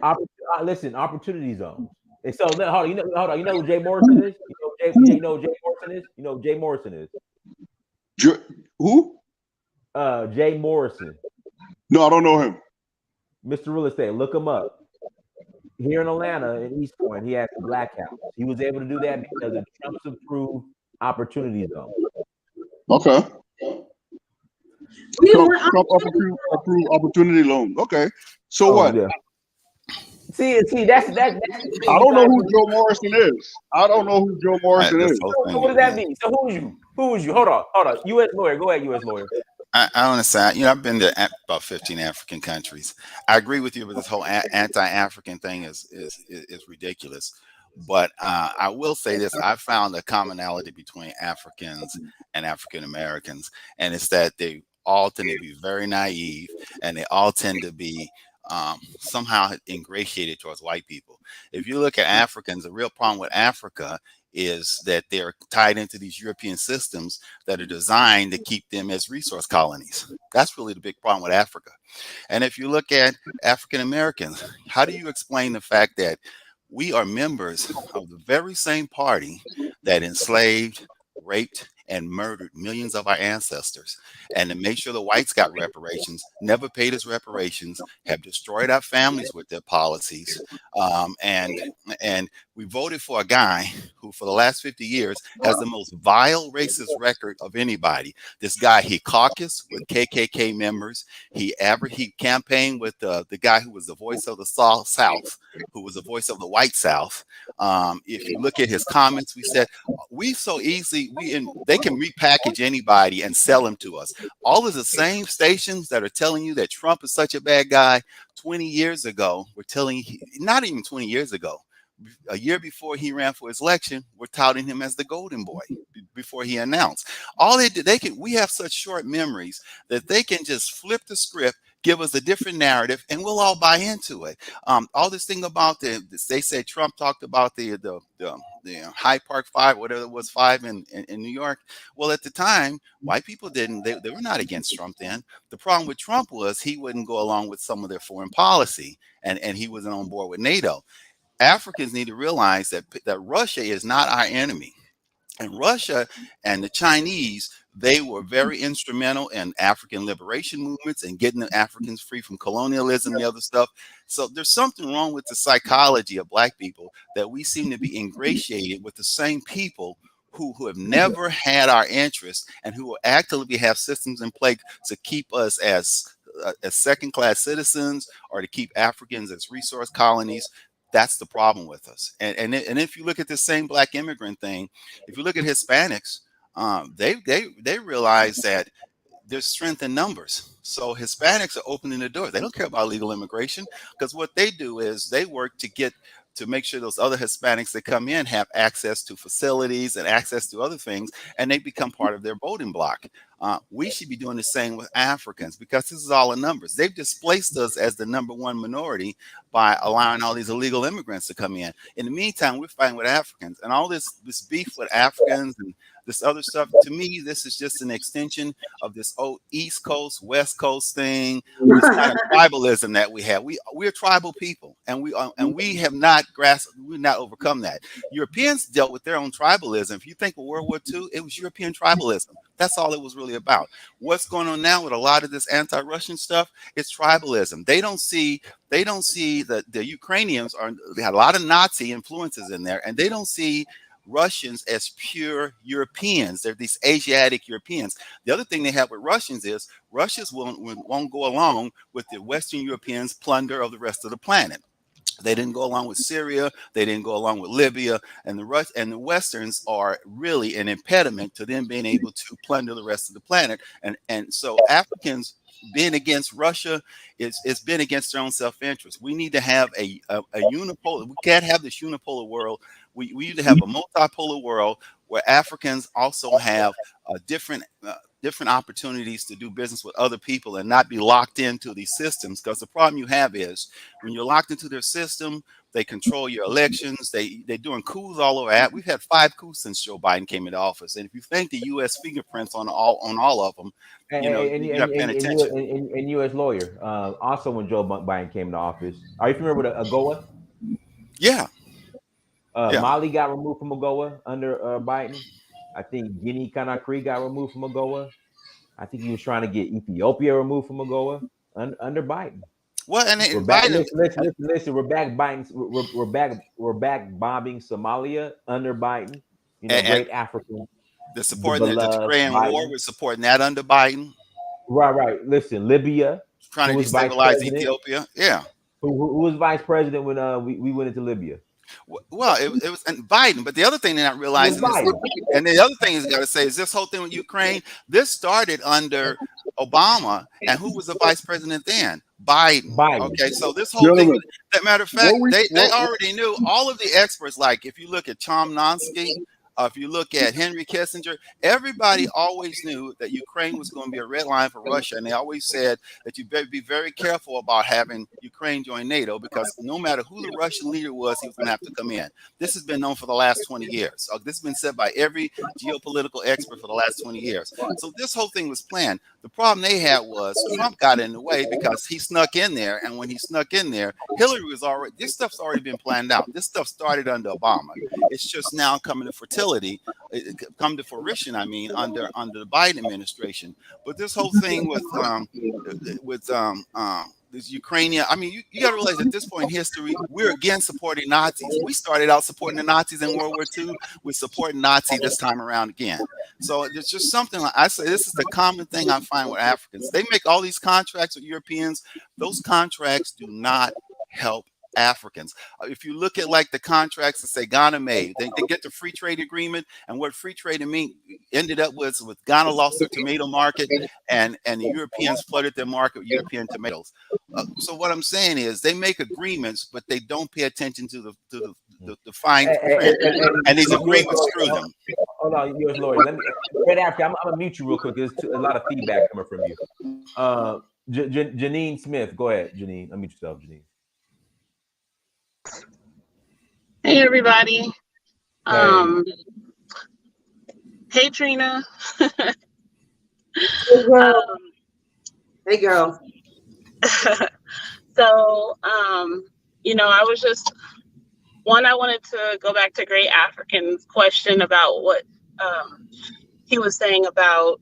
Listen, opportunity zones. And so hold on. You know who Jay Morrison is? You know who Jay Morrison is? You know who Jay Morrison is? Who? Jay Morrison. No, I don't know him. Mr. Real Estate, look him up. Here in Atlanta, in East Point, he has the Black House. He was able to do that because of Trump's approved opportunity zone. Okay. Trump approved opportunity loan. Okay. So what? Yeah. See, that's I don't know who Joe Morrison is. I don't know who Joe Morrison is. So what does that mean? So who is you? Who is you? Hold on. U.S. lawyer. Go ahead, U.S. lawyer. I understand. I've been to about 15 African countries. I agree with you, but this whole anti-African thing is ridiculous. But I will say this: I found a commonality between Africans and African Americans, and it's that they all tend to be very naive, and they all tend to be somehow ingratiated towards white people. If you look at Africans, the real problem with Africa is that they're tied into these European systems that are designed to keep them as resource colonies. That's really the big problem with Africa. And if you look at African Americans, how do you explain the fact that we are members of the very same party that enslaved, raped, and murdered millions of our ancestors, and to make sure the whites got reparations, never paid us reparations, have destroyed our families with their policies, and we voted for a guy who for the last 50 years has the most vile racist record of anybody. This guy, he caucused with KKK members. He campaigned with the guy who was the voice of the South, who was the voice of the white South. If you look at his comments, we said they they can repackage anybody and sell them to us. All of the same stations that are telling you that Trump is such a bad guy 20 years ago, we're telling you, not even 20 years ago, a year before he ran for his election, we're touting him as the golden boy before he announced. All they did, we have such short memories that they can just flip the script, give us a different narrative, and we'll all buy into it. All this thing about they said Trump talked about the Hyde Park Five, whatever it was, five in New York. Well, at the time, white people didn't, they were not against Trump then. The problem with Trump was he wouldn't go along with some of their foreign policy, and he wasn't on board with NATO. Africans need to realize that Russia is not our enemy. And Russia and the Chinese, they were very instrumental in African liberation movements and getting the Africans free from colonialism and the other stuff. So there's something wrong with the psychology of black people that we seem to be ingratiated with the same people who have never had our interests and who will actively have systems in place to keep us as second-class citizens or to keep Africans as resource colonies. That's the problem with us. And if you look at the same black immigrant thing, if you look at Hispanics, they realize that there's strength in numbers. So Hispanics are opening the door. They don't care about legal immigration, because what they do is they work to make sure those other Hispanics that come in have access to facilities and access to other things, and they become part of their voting bloc. We should be doing the same with Africans, because this is all in numbers. They've displaced us as the #1 minority by allowing all these illegal immigrants to come in. In the meantime, we're fighting with Africans, and all this beef with Africans and this other stuff. To me, this is just an extension of this old East Coast, West Coast thing, this kind of tribalism that we have. We're tribal people, and we have not we've not overcome that. Europeans dealt with their own tribalism. If you think of World War II, it was European tribalism. That's all it was really about. What's going on now with a lot of this anti-Russian stuff? It's tribalism. They don't see that the Ukrainians they had a lot of Nazi influences in there, and they don't see Russians as pure Europeans. They're these Asiatic Europeans. The other thing they have with Russians is Russians won't go along with the Western Europeans' plunder of the rest of the planet. They didn't go along with Syria. They didn't go along with Libya, and the Westerns are really an impediment to them being able to plunder the rest of the planet. And so Africans being against Russia is been against their own self-interest. We need to have a unipolar. We can't have this unipolar world. We need to have a multipolar world where Africans also have different opportunities to do business with other people and not be locked into these systems. Because the problem you have is when you're locked into their system, they control your elections. They're doing coups all over. We've had 5 coups since Joe Biden came into office, and if you think the U.S. fingerprints on all of them, you're not paying attention. And U.S. lawyer, also when Joe Biden came into office, are you familiar with AGOA? Yeah. Mali got removed from AGOA under Biden. I think Guinea-Conakry got removed from AGOA. I think he was trying to get Ethiopia removed from AGOA under Biden. Well, and we're back. Listen. We're back Biden. We're back bombing Somalia under Biden. Great African. They're supporting the Korean War. We're supporting that under Biden. Right. Listen, Libya trying to destabilize Ethiopia. Yeah. Who was vice president when we went into Libya? Well, it was Biden, but the other thing they're not realizing is, and the other thing is got to say is this whole thing with Ukraine. This started under Obama, and who was the vice president then? Biden. Okay, so this whole thing. That matter of fact, they already knew. All of the experts, like if you look at Chomsky, if you look at Henry Kissinger, everybody always knew that Ukraine was going to be a red line for Russia. And they always said that you better be very careful about having Ukraine join NATO, because no matter who the Russian leader was, he was going to have to come in. This has been known for the last 20 years. So this has been said by every geopolitical expert for the last 20 years. So this whole thing was planned. The problem they had was Trump got in the way because he snuck in there. And when he snuck in there, Hillary was already, this stuff's already been planned out. This stuff started under Obama. It's just now coming to fertility, come to fruition, I mean, under the Biden administration. But this whole thing with this Ukrainian, I mean, you got to realize at this point in history, we're again supporting Nazis. We started out supporting the Nazis in World War II. We're supporting Nazis this time around again. So there's just something like, I say, this is the common thing I find with Africans. They make all these contracts with Europeans. Those contracts do not help Africans. If you look at like the contracts that say Ghana made, they get the free trade agreement, and what free trade ended up with Ghana lost their tomato market, and the Europeans flooded their market with European tomatoes. So what I'm saying is they make agreements, but they don't pay attention to the fine print, and these agreements screw them. Hold on, yours, Lori. Let me, Red Africa, I'm gonna mute you real quick. There's a lot of feedback coming from you. Janine Smith, go ahead, Janine. Unmute yourself, Janine. Hey, everybody. Hey, Trina. Hey, girl. So, I was just, I wanted to go back to Great African's question about what he was saying about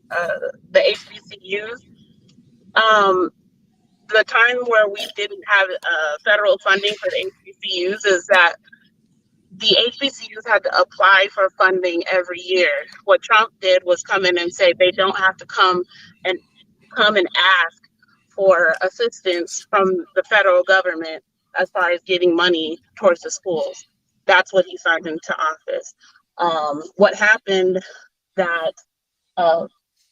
the HBCUs. The time where we didn't have federal funding for the HBCUs is that the HBCUs had to apply for funding every year. What Trump did was come in and say they don't have to come and ask for assistance from the federal government as far as getting money towards the schools. That's what he signed into office. What happened that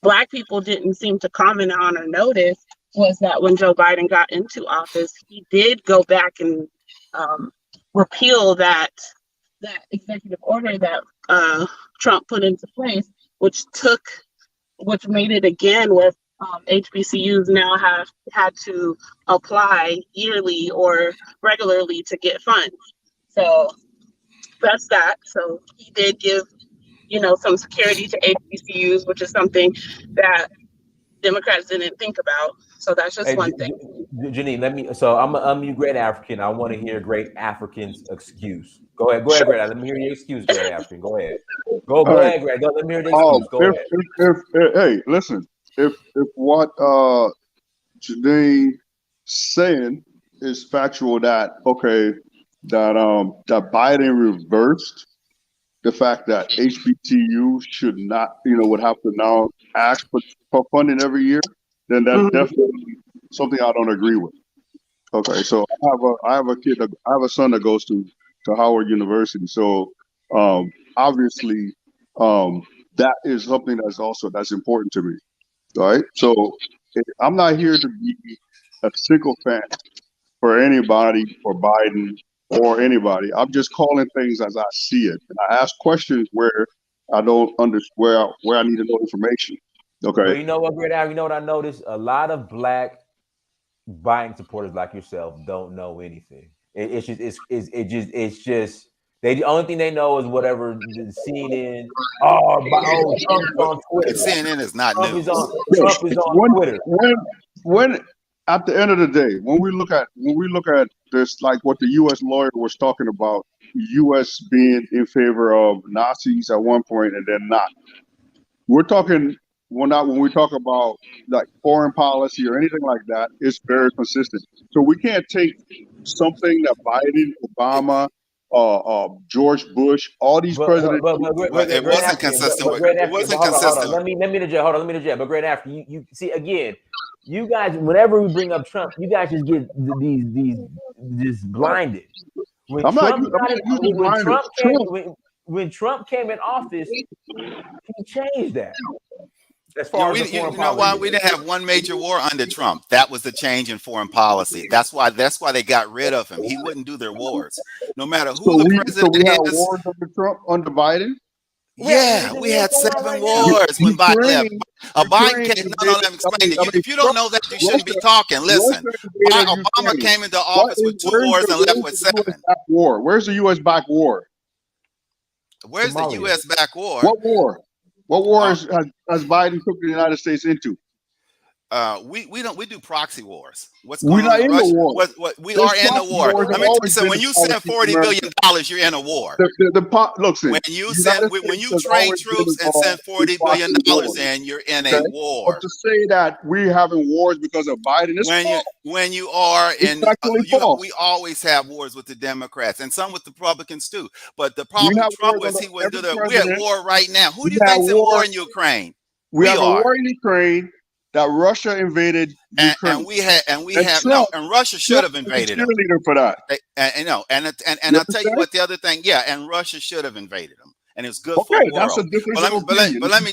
Black people didn't seem to comment on or notice was that when Joe Biden got into office, he did go back and repeal that executive order that Trump put into place, which made it again where HBCUs now have had to apply yearly or regularly to get funds. So that's that. So he did give, some security to HBCUs, which is something that Democrats didn't think about. So that's just one thing. Janine, so I'm unmute Great African. I want to hear Great African's excuse. Go ahead, Great. Let me hear your excuse, Great African. Go ahead. Go ahead, Great. Let me hear the excuse. Go ahead. Hey, listen, if what Janine saying is factual, that Biden reversed the fact that HBCU should not, would have to now ask for funding every year, then that's definitely something I don't agree with. Okay, so I have a son that goes to Howard University. So obviously that is something that's important to me. Right? So I'm not here to be a single fan for anybody, for Biden or anybody. I'm just calling things as I see it, and I ask questions where I don't understand, where I need to know information. Okay. Well, you know what, Great African? You know what I noticed? A lot of Black Biden supporters like yourself don't know anything. It's just the only thing they know is whatever CNN. Trump's on Twitter. CNN is not news. Trump is on Twitter. When at the end of the day, when we look at this, like what the U.S. lawyer was talking about, U.S. being in favor of Nazis at one point and then not. We're talking. When we talk about like foreign policy or anything like that, it's very consistent. So we can't take something that Biden, Obama, George Bush, all these presidents. It wasn't consistent. It wasn't consistent. Let me interject. But Great Africa, you see again, you guys, whenever we bring up Trump, you guys just get these just blinded. When Trump came in office, he changed that. As far as you know why we didn't have one major war under Trump? That was the change in foreign policy. That's why they got rid of him. He wouldn't do their wars, no matter who the president is. Had wars under Trump, under Biden. Yeah, we had 7 wars when Biden left. Biden came. No, let me explain to you. If you don't know that, you shouldn't be talking. Listen, Obama came into office with 2 wars and left with 7. Where's the U.S. back war? Where's the U.S. back war? What war? What war has Biden took the United States into? We do proxy wars. What's going on in Russia? We are in the war. Let me tell you something. When you send $40 billion, you're in a war. When you train troops and send $40 billion in, you're in a war. But to say that we're having wars because of Biden is false. When you are in, we always have wars with the Democrats and some with the Republicans too. But the problem with Trump was he wouldn't do that. We're at war right now. Who do you think's at war in Ukraine? We have a war in Ukraine. that Russia invaded Ukraine. And we have Trump, and Russia should have invaded them. Cheerleader for that. And I'll tell you what the other thing, and Russia should have invaded them, and it's good for the world. That's a difference But let me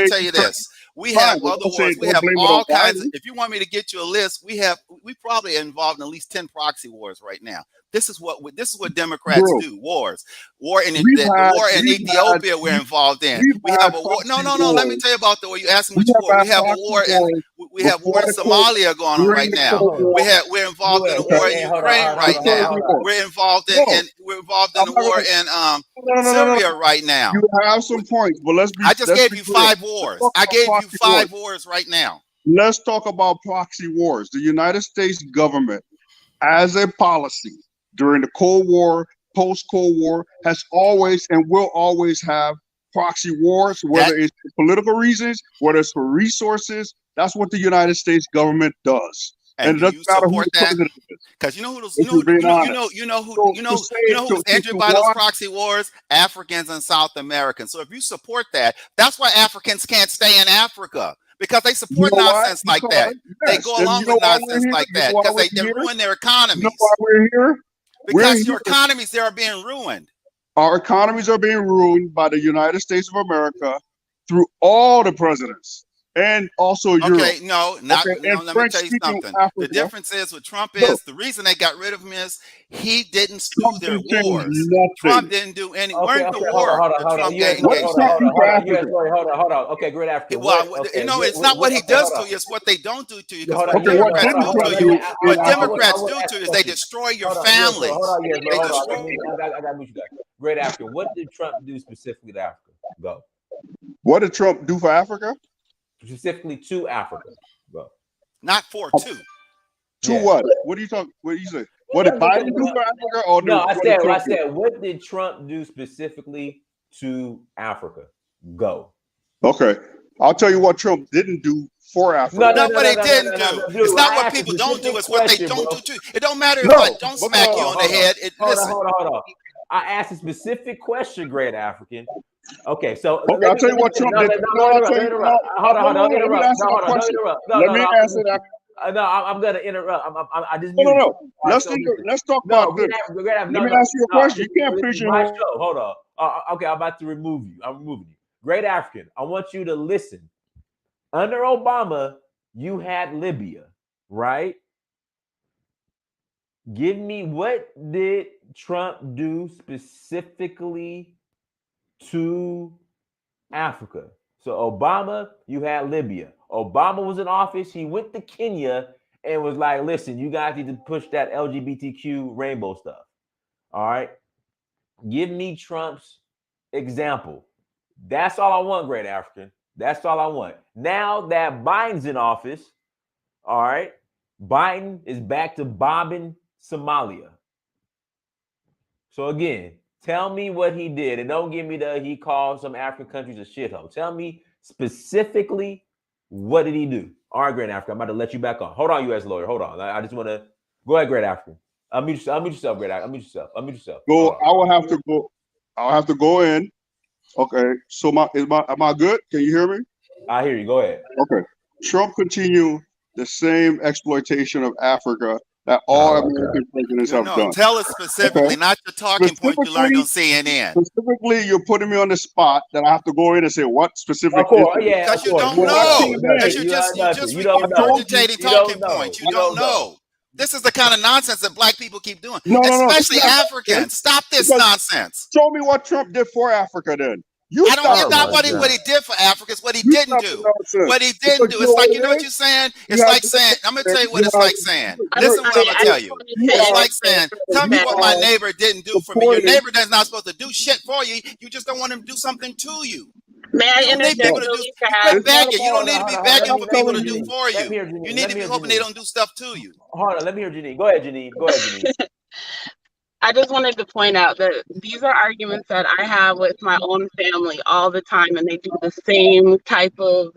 tell you this. We have other wars. We have all kinds. If you want me to get you a list, we probably are involved in at least 10 proxy wars right now. This is what Democrats do. War in Ethiopia we're involved in. We have a war. No. Let me tell you about the war. You asked me which war. We have a war in Somalia going on right now. We're involved in a war in Ukraine right now. We're involved in the war in Syria right now. You have some points, but I just gave you 5 wars. I gave you 5 wars right now. Let's talk about proxy wars. The United States government, as a policy during the Cold War, post-Cold War, has always and will always have proxy wars, whether it's for political reasons, whether it's for resources. That's what the United States government does. And it doesn't matter who the president is. Because you know who's injured by those proxy wars? Africans and South Americans. So if you support that, that's why Africans can't stay in Africa. Because they support nonsense like that. They go along with nonsense like that because they ruin their economies. You know why we're here? Because your economies there are being ruined. Our economies are being ruined by the United States of America through all the presidents. And also Europe. Okay, let me tell you something. The difference is with Trump is the reason they got rid of him is he didn't do their wars. Trump didn't do any. Weren't the war? Hold on. Okay, great after. Well, it's not what he does to you; it's what they don't do to you. What Democrats do to you is they destroy your families. I got you. Great after. What did Trump do specifically to Africa? Go. What did Trump do for Africa? Specifically to Africa. Go. Not for two. What? What are you talking? What do you say? What did Biden do for Africa? Or no, I said, what did Trump do specifically to Africa? Go. Okay. I'll tell you what Trump didn't do for Africa. No, not what he didn't do. It's not what people don't do, it's what they don't do too. It don't matter if I don't smack you on the head. Hold on. I asked a specific question, great African. Okay, so I'll tell you what Trump did. Hold on. Don't interrupt. Let me answer that. No, I'm gonna interrupt. I just no. Let's talk about this. Let me ask you a question. You can't pigeonhole. Hold on. Okay, I'm about to remove you. I'm removing you. Great African. I want you to listen. Under Obama, you had Libya, right? Give me, what did Trump do specifically to Africa? So Obama, you had Libya. Obama was in office. He went to Kenya and was like, listen, you guys need to push that LGBTQ rainbow stuff. All right. Give me Trump's example. That's all I want, great African. That's all I want. Now that Biden's in office, all right, Biden is back to bombing Somalia. So again, tell me what he did, and don't give me he called some African countries a shithole. Tell me specifically, what did he do? All right, great African, I'm about to let you back on. Hold on, U.S. lawyer. Hold on. I just want to go ahead, great African. Unmute yourself, great African. Unmute yourself. Go. I will have to go. I'll have to go in. Okay. So am I good? Can you hear me? I hear you. Go ahead. Okay. Trump continue the same exploitation of Africa that all American presidents have done. Tell us specifically, not the talking point you learned on CNN. Specifically, you're putting me on the spot that I have to go in and say what specifically. Because you don't know. Because you're just regurgitating talking points. You don't know. This is the kind of nonsense that black people keep doing, especially Africans. Stop this nonsense. Show me what Trump did for Africa then. It's not what he did for Africa. It's what he didn't do. What he didn't do. It's like, you know what you're saying? It's like saying, I'm going to tell you what it's like saying. Listen what I'm going to tell you. It's like saying, tell me what my neighbor didn't do for me. Your neighbor is not supposed to do shit for you. You just don't want him to do something to you. May I interject? You don't need to be begging for people to do for you. You need to be hoping they don't do stuff to you. Hold on. Let me hear Janine. Go ahead, Janine. I just wanted to point out that these are arguments that I have with my own family all the time, and they do the same type of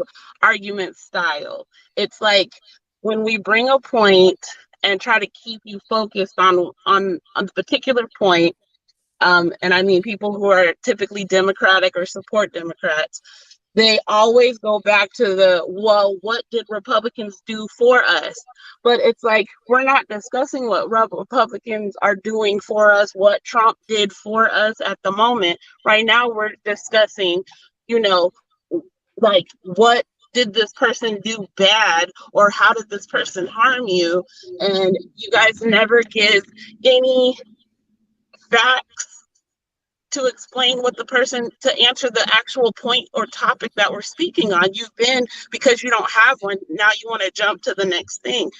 argument style. It's like when we bring a point and try to keep you focused on a particular point, and I mean people who are typically Democratic or support Democrats, They always go back to the, well, what did Republicans do for us? But it's like, we're not discussing what Republicans are doing for us, what Trump did for us at the moment. Right now, we're discussing, you know, like, what did this person do bad, or how did this person harm you? And you guys never give any facts to explain what the person, to answer the actual point or topic that we're speaking on. You've been, because you don't have one, now you want to jump to the next thing.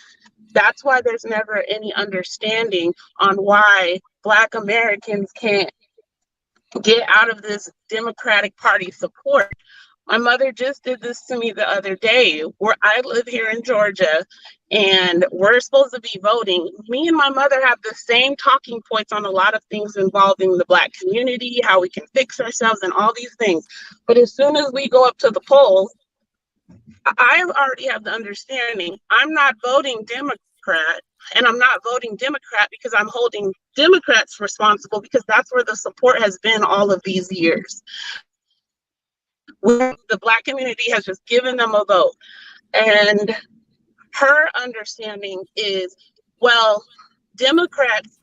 That's why there's never any understanding on why Black Americans can't get out of this Democratic Party support. My mother just did this to me the other day, where I live here in Georgia and we're supposed to be voting. Me and my mother have the same talking points on a lot of things involving the Black community, how we can fix ourselves and all these things. But as soon as we go up to the polls, I already have the understanding I'm not voting Democrat, and I'm not voting Democrat because I'm holding Democrats responsible, because that's where the support has been all of these years. The Black community has just given them a vote. And her understanding is, well, Democrats,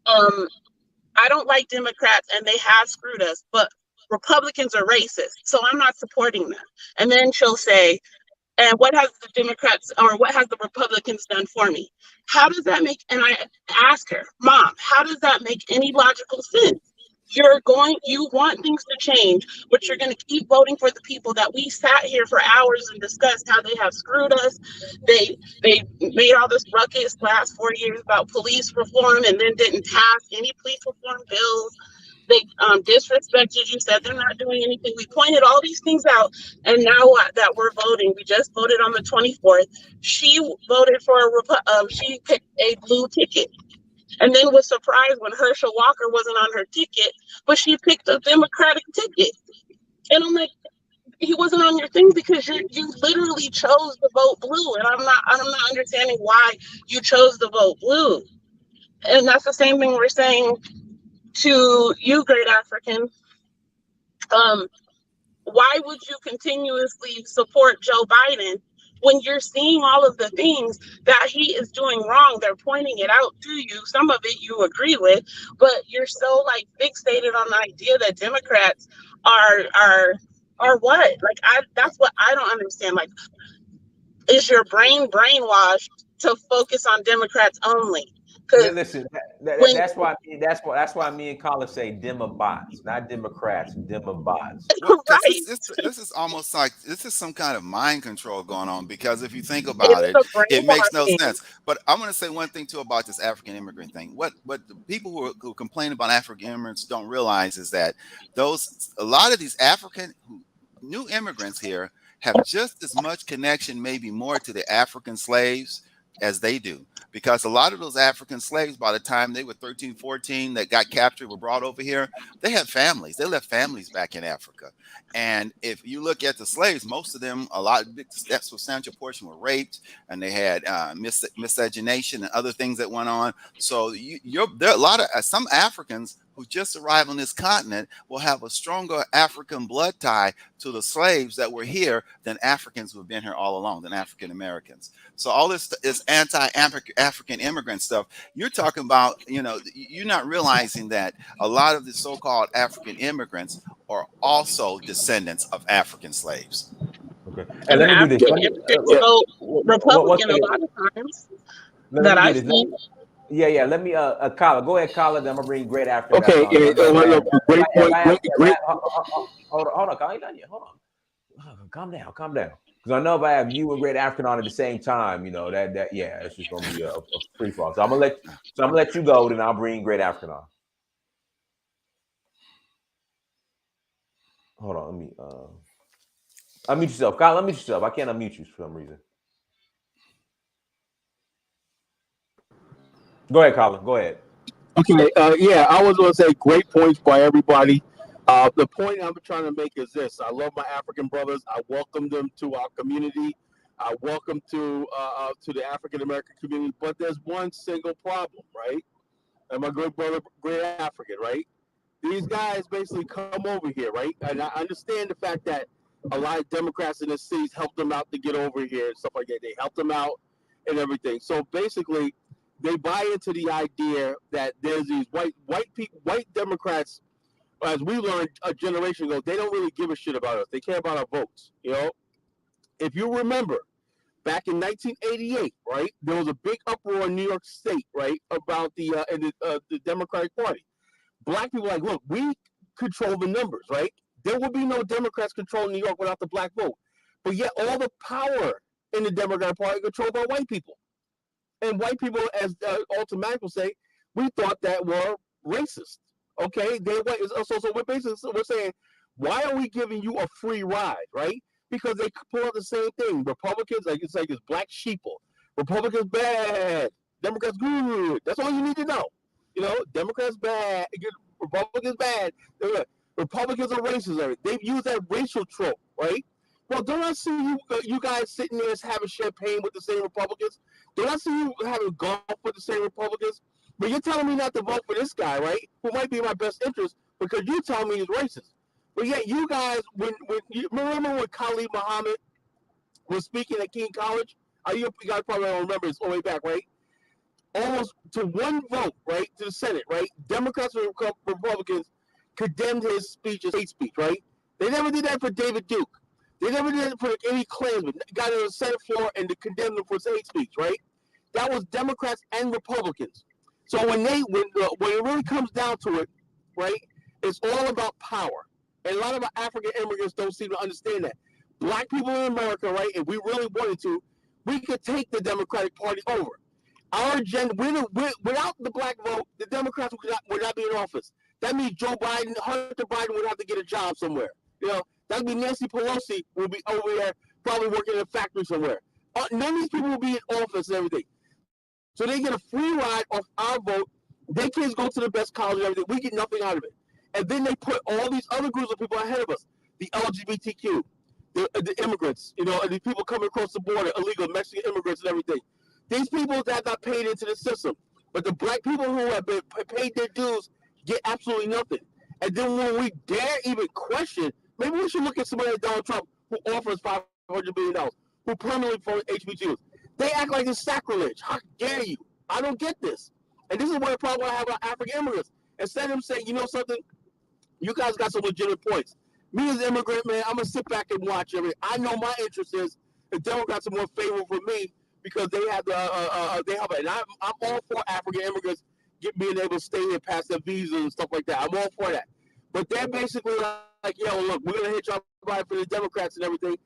I don't like Democrats and they have screwed us, but Republicans are racist, so I'm not supporting them. And then she'll say, and what has the Democrats, or what has the Republicans done for me? How does that make, and I ask her, Mom, how does that make any logical sense? You want things to change, but you're going to keep voting for the people that we sat here for hours and discussed how they have screwed us. They made all this ruckus last 4 years about police reform and then didn't pass any police reform bills. They disrespected you, said they're not doing anything. We pointed all these things out, and now that we're voting, we just voted on the 24th. She voted for she picked a blue ticket. And then was surprised when Herschel Walker wasn't on her ticket, but she picked a Democratic ticket. And I'm like, he wasn't on your thing because you literally chose to vote blue. And I'm not understanding why you chose to vote blue. And that's the same thing we're saying to you, Great African. Why would you continuously support Joe Biden when you're seeing all of the things that he is doing wrong? They're pointing it out to you. Some of it you agree with, but you're so like fixated on the idea that Democrats are what? Like, that's what I don't understand. Like, is your brain brainwashed to focus on Democrats only? Listen, that's why me and Colin say Demobots, not Democrats, Demobots. Well, Right. this is almost like this is some kind of mind control going on, because if you think about it makes no sense. But I'm going to say one thing too about this African immigrant thing. What the people who complain about African immigrants don't realize is that a lot of these new immigrants here have just as much connection, maybe more, to the African slaves as they do, because a lot of those African slaves, by the time they were 13, 14, that got captured, were brought over here, they had families. They left families back in Africa. And if you look at the slaves, most of them, substantial portion were raped, and they had miscegenation and other things that went on. So there are a lot of some Africans who just arrived on this continent will have a stronger African blood tie to the slaves that were here than Africans who have been here all along, than African Americans. So all this is anti-African immigrant stuff. You're talking about, you're not realizing that a lot of the so-called African immigrants are also descendants of African slaves. Okay. And let me do this. Republican a lot of times that I've seen. Yeah. Let me, Kala, go ahead, Kala. Then I'm gonna bring Great Africa. Okay. Great point. Hold on, Kala. Hold on. Calm down. Because I know if I have you and Great African on at the same time, it's just gonna be a free fall. So I'm gonna let you go. Then I'll bring Great African on. Hold on. Let me unmute yourself, Kala. Unmute yourself. I can't unmute you for some reason. Go ahead, Colin. Go ahead. Okay. I was going to say great points by everybody. The point I'm trying to make is this: I love my African brothers. I welcome them to our community. I welcome to the African American community. But there's one single problem, right? And my good brother, Great African, right? These guys basically come over here, right? And I understand the fact that a lot of Democrats in the cities helped them out to get over here and stuff like that. They helped them out and everything. So basically, they buy into the idea that there's these white Democrats, as we learned a generation ago, they don't really give a shit about us. They care about our votes. You know, if you remember, back in 1988, right, there was a big uproar in New York State, right, about the Democratic Party. Black people were like, look, we control the numbers, right? There would be no Democrats controlling New York without the black vote. But yet all the power in the Democratic Party controlled by white people. And white people, as Ultimatic will say, we thought that were racist. Okay? So we're basically we're saying, why are we giving you a free ride, right? Because they pull out the same thing. Republicans, it's black sheeple. Republicans bad. Democrats good. That's all you need to know. You know, Democrats bad. Republicans bad. Republicans are racist. They've used that racial trope, right? Well, don't I see you guys sitting there having champagne with the same Republicans? Don't I see you having golf with the same Republicans? But you're telling me not to vote for this guy, right? Who might be in my best interest because you tell me he's racist. But yet you guys, when you remember when Khalid Muhammad was speaking at King College? You guys probably don't remember, it's all the way back, right? Almost to one vote, right, to the Senate, right? Democrats and Republicans condemned his speech as hate speech, right? They never did that for David Duke. They never did it for any Klansman. Got on the Senate floor and to condemn them for hate speech, right? That was Democrats and Republicans. So when it really comes down to it, right, it's all about power. And a lot of our African immigrants don't seem to understand that. Black people in America, right, if we really wanted to, we could take the Democratic Party over. Our agenda, without the black vote, the Democrats would not be in office. That means Joe Biden, Hunter Biden would have to get a job somewhere. You know, that would mean Nancy Pelosi will be over there probably working in a factory somewhere. None of these people will be in office and everything. So they get a free ride off our vote. Their kids go to the best college and everything. We get nothing out of it. And then they put all these other groups of people ahead of us. The LGBTQ, the immigrants, you know, and these people coming across the border, illegal Mexican immigrants and everything. These people that got paid into the system. But the black people who have been paid their dues get absolutely nothing. And then when we dare even question, maybe we should look at somebody like Donald Trump who offers $500 billion, who permanently funds HBCUs. They act like it's sacrilege. How dare you? I don't get this. And this is what the problem I have about African immigrants. Instead of them saying, you know something, you guys got some legitimate points. Me as an immigrant, man, I'm going to sit back and watch everything. I know my interest is the Democrats are more favorable for me because they have they help it. And I'm all for African immigrants being able to stay here, pass their visas and stuff like that. I'm all for that. But they're basically like, yo, look, we're going to hit y'all right for the Democrats and everything.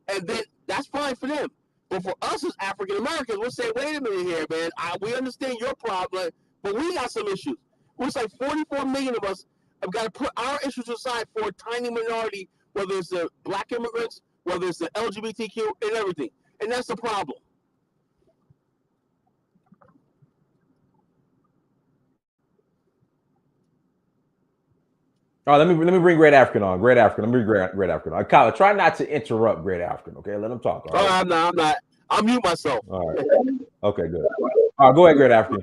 And then that's fine for them. But for us as African Americans, we'll say, wait a minute here, man. We understand your problem, but we got some issues. It's like 44 million of us have got to put our issues aside for a tiny minority, whether it's the black immigrants, whether it's the LGBTQ, and everything. And that's the problem. All right, let me bring Great African on. Great African. Let me bring Great African on. Kyle, try not to interrupt Great African, okay? Let him talk. All right? I'm not. I'll mute myself. All right. Okay, good. All right, go ahead, Great African.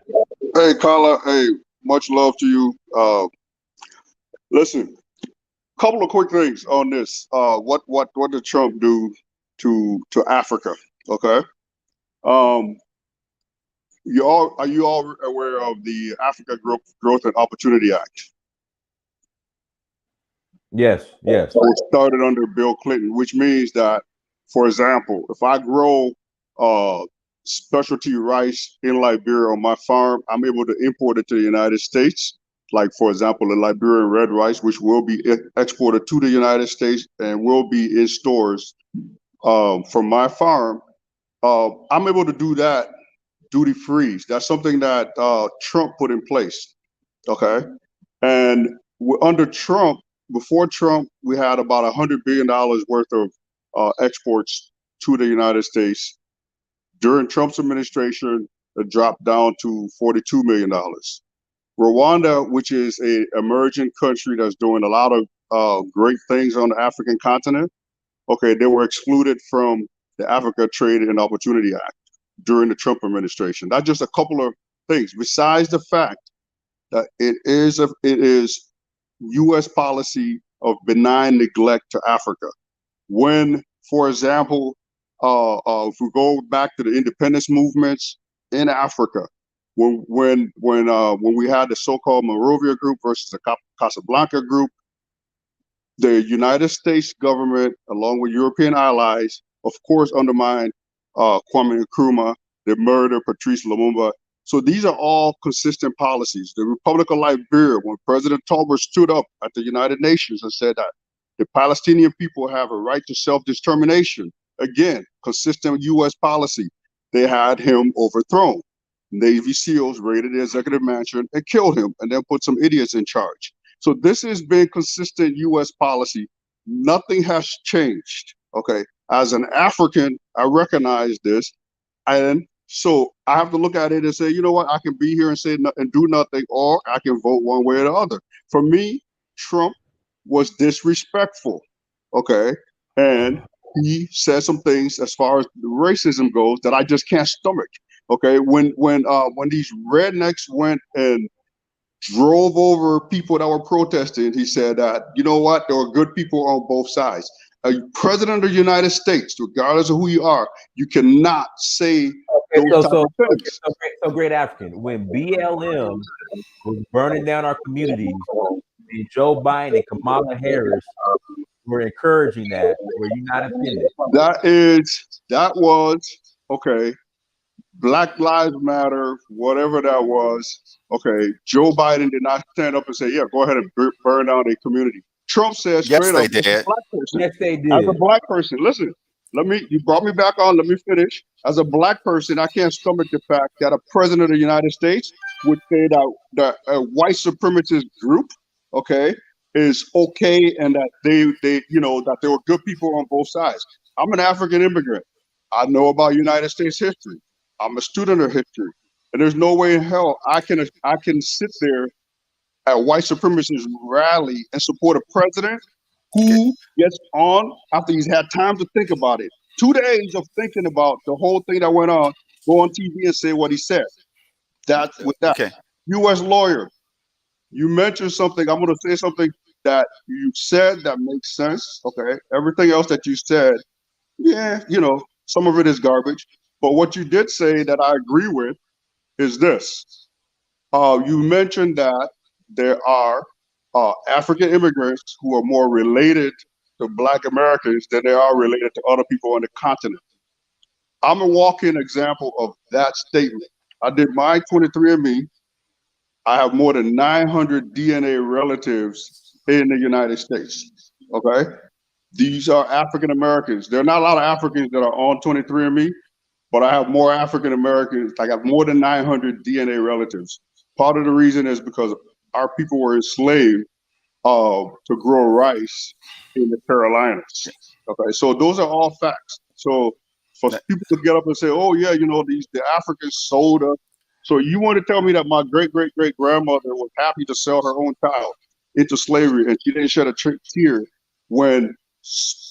Hey, Carla. Hey, much love to you. Listen, couple of quick things on this. What did Trump do to Africa? Okay. Are you all aware of the Africa Growth and Opportunity Act? Yes. So it started under Bill Clinton, which means that, for example, if I grow specialty rice in Liberia on my farm, I'm able to import it to the United States. Like, for example, the Liberian red rice, which will be exported to the United States and will be in stores from my farm. I'm able to do that duty free. That's something that Trump put in place. Okay. And under Trump, before Trump, we had about $100 billion worth of exports to the United States. During Trump's administration, it dropped down to $42 million. Rwanda, which is an emerging country that's doing a lot of great things on the African continent, okay, they were excluded from the Africa Trade and Opportunity Act during the Trump administration. That's just a couple of things. Besides the fact that it is U.S. policy of benign neglect to Africa. when, for example, if we go back to the independence movements in Africa, when we had the so-called Monrovia group versus the Casablanca group, the United States government, along with European allies, of course, undermined Kwame Nkrumah, the murder Patrice Lumumba. So these are all consistent policies. The Republic of Liberia, when President Tolbert stood up at the United Nations and said that the Palestinian people have a right to self-determination, again, consistent U.S. policy, they had him overthrown. Navy SEALs raided the executive mansion and killed him, and then put some idiots in charge. So this has been consistent U.S. policy. Nothing has changed, okay? As an African, I recognize this, and so I have to look at it and say, you know what, I can be here and say and do nothing, or I can vote one way or the other. For me, Trump was disrespectful, okay? And he said some things as far as racism goes that I just can't stomach, okay? When these rednecks went and drove over people that were protesting, he said that, you know what, there were good people on both sides. A president of the United States, regardless of who you are, you cannot say those type of things. So great African. When BLM was burning down our communities, and Joe Biden and Kamala Harris were encouraging that, were you not offended? That was, okay, Black Lives Matter, whatever that was, okay, Joe Biden did not stand up and say, yeah, go ahead and burn down a community. Trump said straight yes, up, they did. Yes, they did. As a black person, listen, you brought me back on, let me finish. As a black person, I can't stomach the fact that a president of the United States would say that a white supremacist group, okay, is okay, and that they you know, that there were good people on both sides. I'm an African immigrant. I know about United States history. I'm a student of history. And there's no way in hell I can sit there at a white supremacist rally and support a president who gets on after he's had time to think about it. 2 days of thinking about the whole thing that went on, go on TV and say what he said. That with that. Okay. U.S. lawyer, you mentioned something. I'm going to say something that you said that makes sense. Okay. Everything else that you said, yeah, you know, some of it is garbage. But what you did say that I agree with is this. You mentioned that there are African immigrants who are more related to Black Americans than they are related to other people on the continent. I'm a walking example of that statement. I did my 23andMe. I have more than 900 DNA relatives in the United States, okay? These are African Americans. There are not a lot of Africans that are on 23andMe, but I have more African Americans. I got more than 900 DNA relatives. Part of the reason is because our people were enslaved to grow rice in the Carolinas. Okay, so those are all facts. So for people to get up and say, "Oh yeah, you know, the Africans sold us," so you want to tell me that my great grandmother was happy to sell her own child into slavery, and she didn't shed a tear when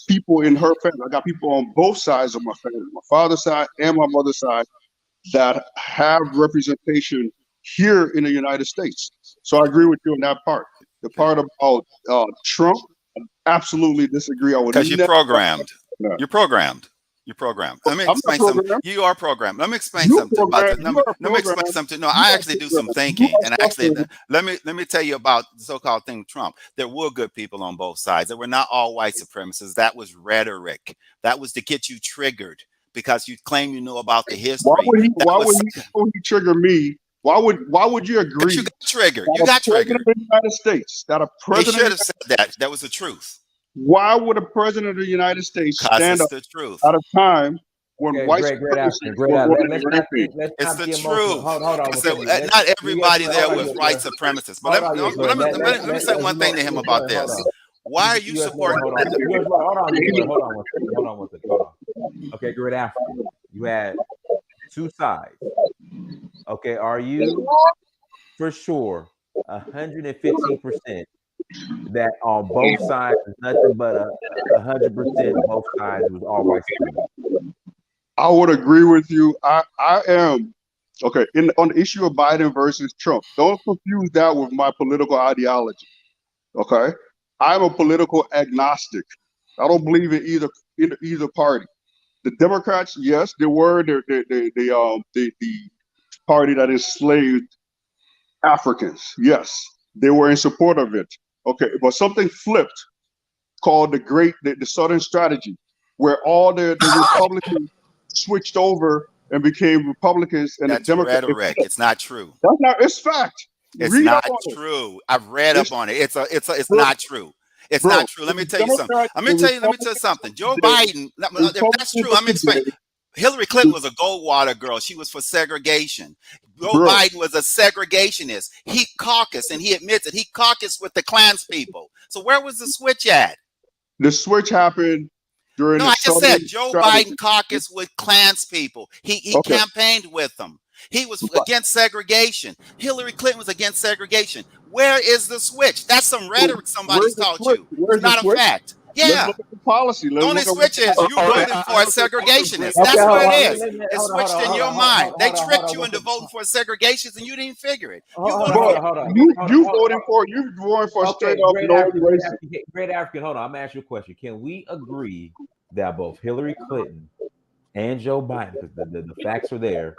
people in her family, I got people on both sides of my family, my father's side and my mother's side, that have representation here in the United States. So I agree with you on that part. The part about Trump, I absolutely disagree. I would because you're programmed. No. You're programmed. You're programmed. Let me explain something. You are programmed. Let me explain something about this. Let me explain something. No, I actually do some thinking, and actually, let me tell you about the so-called thing Trump. There were good people on both sides. There were not all white supremacists. That was rhetoric. That was to get you triggered because you claim you know about the history. Why would he trigger me? Why would you agree? You got triggered. You got triggered. In the United States, that a president. He should have said that. That was the truth. Why would a president of the United States stand up the truth at a time when white supremacists It's the truth. Hold on. Not everybody there was white supremacists. But let me say one thing to him about this. Why are you supporting? Hold on one second. Okay, great African. You had two sides. Okay, are you for sure 115% that on both sides is nothing but 100% both sides was all white supremacy? I would agree with you. I am okay on the issue of Biden versus Trump. Don't confuse that with my political ideology. Okay, I'm a political agnostic. I don't believe in either party. The Democrats, yes, they were the party that enslaved Africans. Yes, they were in support of it. Okay, but something flipped called the Southern Strategy, where all the Republicans switched over and became Republicans, and That's the Democrats. rhetoric. It's not true. That's not. It's fact. It's Read not up on true. I've read up on it. It's bro, not true. It's bro, not true. Let me tell you something. Let me tell you something. Joe Biden, if that's true, I'm explaining. Hillary Clinton was a Goldwater girl. She was for segregation. Joe Biden was a segregationist. He caucused, and he admits it. He caucused with the Klans people. So where was the switch at? The switch happened during. No, the I just said Joe strategy. Biden caucused with Klans people. He Okay. campaigned with them. He was against segregation. Hillary Clinton was against segregation. Where is the switch? That's some rhetoric somebody's taught you. It's not a fact. Yeah. Let's look at the policy. The only switch is you voted for a segregationist. Okay, That's hold what on, it is. let me- It hold on, switched hold on, in your hold on, mind. hold They on, hold tricked on, you hold into on. voting for segregationists, and you didn't figure it. You Hold voted on, hold on. You Hold on. voting for Okay, straight up no racist. great African. Hold on, I'm gonna ask you a question. Can we agree that both Hillary Clinton and Joe Biden, because the facts are there,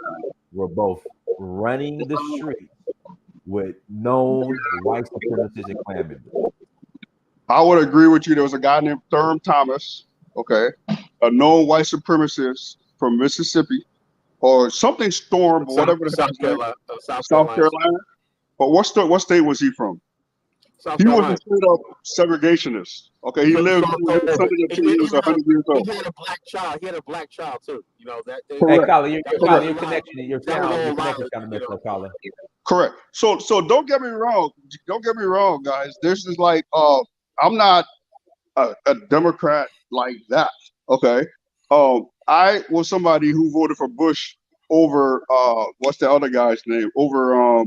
were both running the streets with known white supremacists and Klan members? I would agree with you. There was a guy named Thurm Thomas, okay, a known white supremacist from Mississippi or something Storm, or whatever the South hell's name. Carolina. South Carolina. But what state was he from? South He was Carolina. a straight up segregationist. Okay, he lived until he was 100 years old. He had a black child. He had a black child too. You know that. Hey, Correct. Colin, your Correct. connection, your That was sound, all your connection violent, kind of messed up, Colin. Correct. So don't get me wrong. Don't get me wrong, guys. This is like I'm not a Democrat like that. Okay. I was somebody who voted for Bush over what's the other guy's name? Over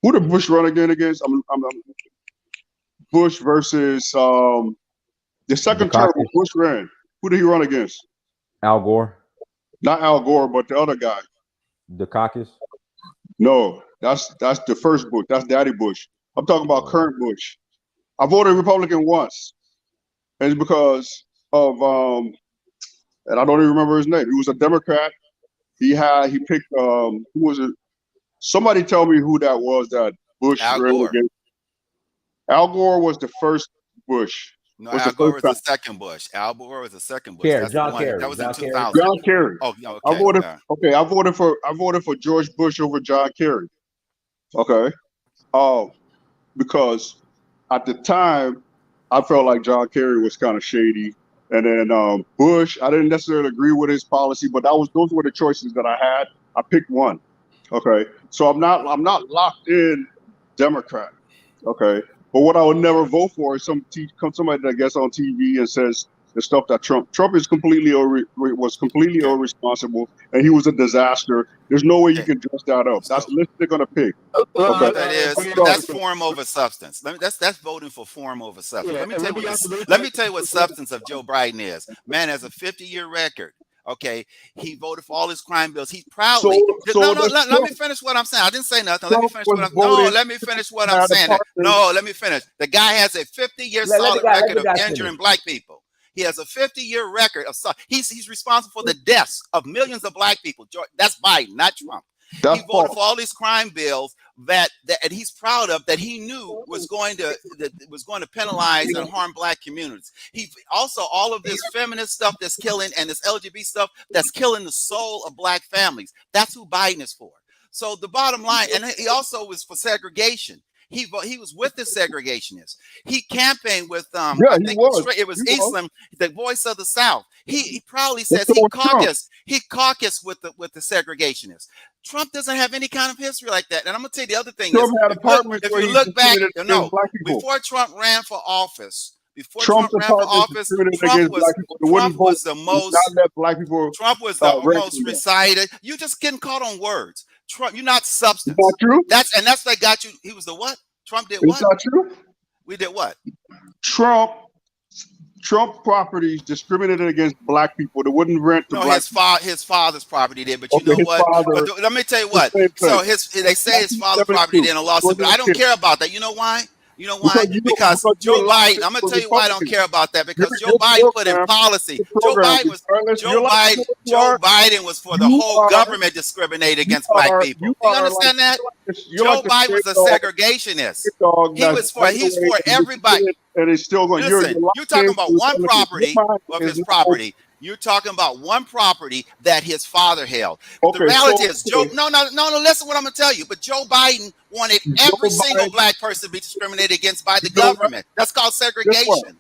who did Bush run against? I'm Bush versus the second term Bush ran. Who did he run against? Al Gore. Not Al Gore, but the other guy. Dukakis. No, that's the first Bush. That's Daddy Bush. I'm talking about current Bush. I voted Republican once, and it's because of and I don't even remember his name. He was a Democrat. He picked who was it? Somebody tell me who that was that Bush Al ran Gore. against. Al Gore was the first Bush. No, Was Al the Gore first was the time. second Bush. Al Gore was the second Bush. Kerry, That's John the one. Kerry. That was John in Kerry. 2000. John Kerry. Oh, yeah, okay. I voted. Yeah. Okay, I voted for George Bush over John Kerry. Okay, because at the time I felt like John Kerry was kind of shady, and then Bush, I didn't necessarily agree with his policy, but those were the choices that I had. I picked one. Okay, so I'm not locked in Democrat. Okay, but what I would never vote for is somebody that gets on TV and says the stuff that Trump is was completely irresponsible, and he was a disaster. There's no way you can dress that up. That's the list they're gonna pick. Okay. That is, that's form over substance. That's voting for form over substance. Yeah, let me tell you what substance of Joe Biden is. Man has a 50-year record. Okay, he voted for all his crime bills. He proudly. Let me finish what I'm saying. I didn't say nothing. Let me finish what I'm. No, let me finish what I'm saying. No, let me finish. The guy has a 50-year solid record of injuring black people. He has a 50-year record of. He's responsible for the deaths of millions of black people. That's Biden, not Trump. He voted for all these crime bills that and he's proud of, that he knew was going to penalize and harm black communities. He also, all of this feminist stuff that's killing, and this LGBT stuff that's killing the soul of black families. That's who Biden is for. So the bottom line, and he also was for segregation. He was with the segregationists. He campaigned with I think it was Eastland, the voice of the South. He proudly says he caucused with the segregationists. Trump doesn't have any kind of history like that. And I'm gonna tell you the other thing is, if you look back, before Trump ran for office, Trump was the most recited. You just getting caught on words. Trump, you're not substance. Is that true? That's what got you. He was the what? Trump did what? Is that true? We did what? Trump properties discriminated against black people. They wouldn't rent to black people. His father's property did, but you know what? But let me tell you what. So they say his father's property did in a lawsuit, but I don't care about that. You know why? You know why? Because Joe Biden, I'm gonna tell you why I don't care about that. Because Joe Biden put in policy. Joe Biden was for the whole government discriminate against black people. Do you understand that? Joe Biden was a segregationist. He's for everybody. And it's still going. Listen, you're talking about one property of his property. You're talking about one property that his father held. The reality is, Joe. No. Listen, what I'm gonna tell you. But Joe Biden wanted every single black person to be discriminated against by the government. That's called segregation.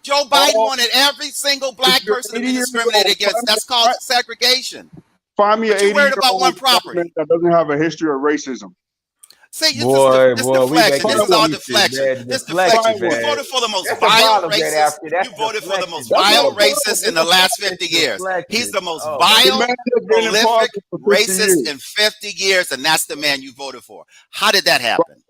Joe Biden wanted every single black person to be discriminated against. That's called segregation. Find me an 80-year-old worried about one property that doesn't have a history of racism. See, this deflection. This is all deflection. This deflection. You voted for the most vile racist. You voted for the most vile racist in the last 50 years. He's the most vile, prolific racist in 50 years, and that's the man you voted for. How did that happen?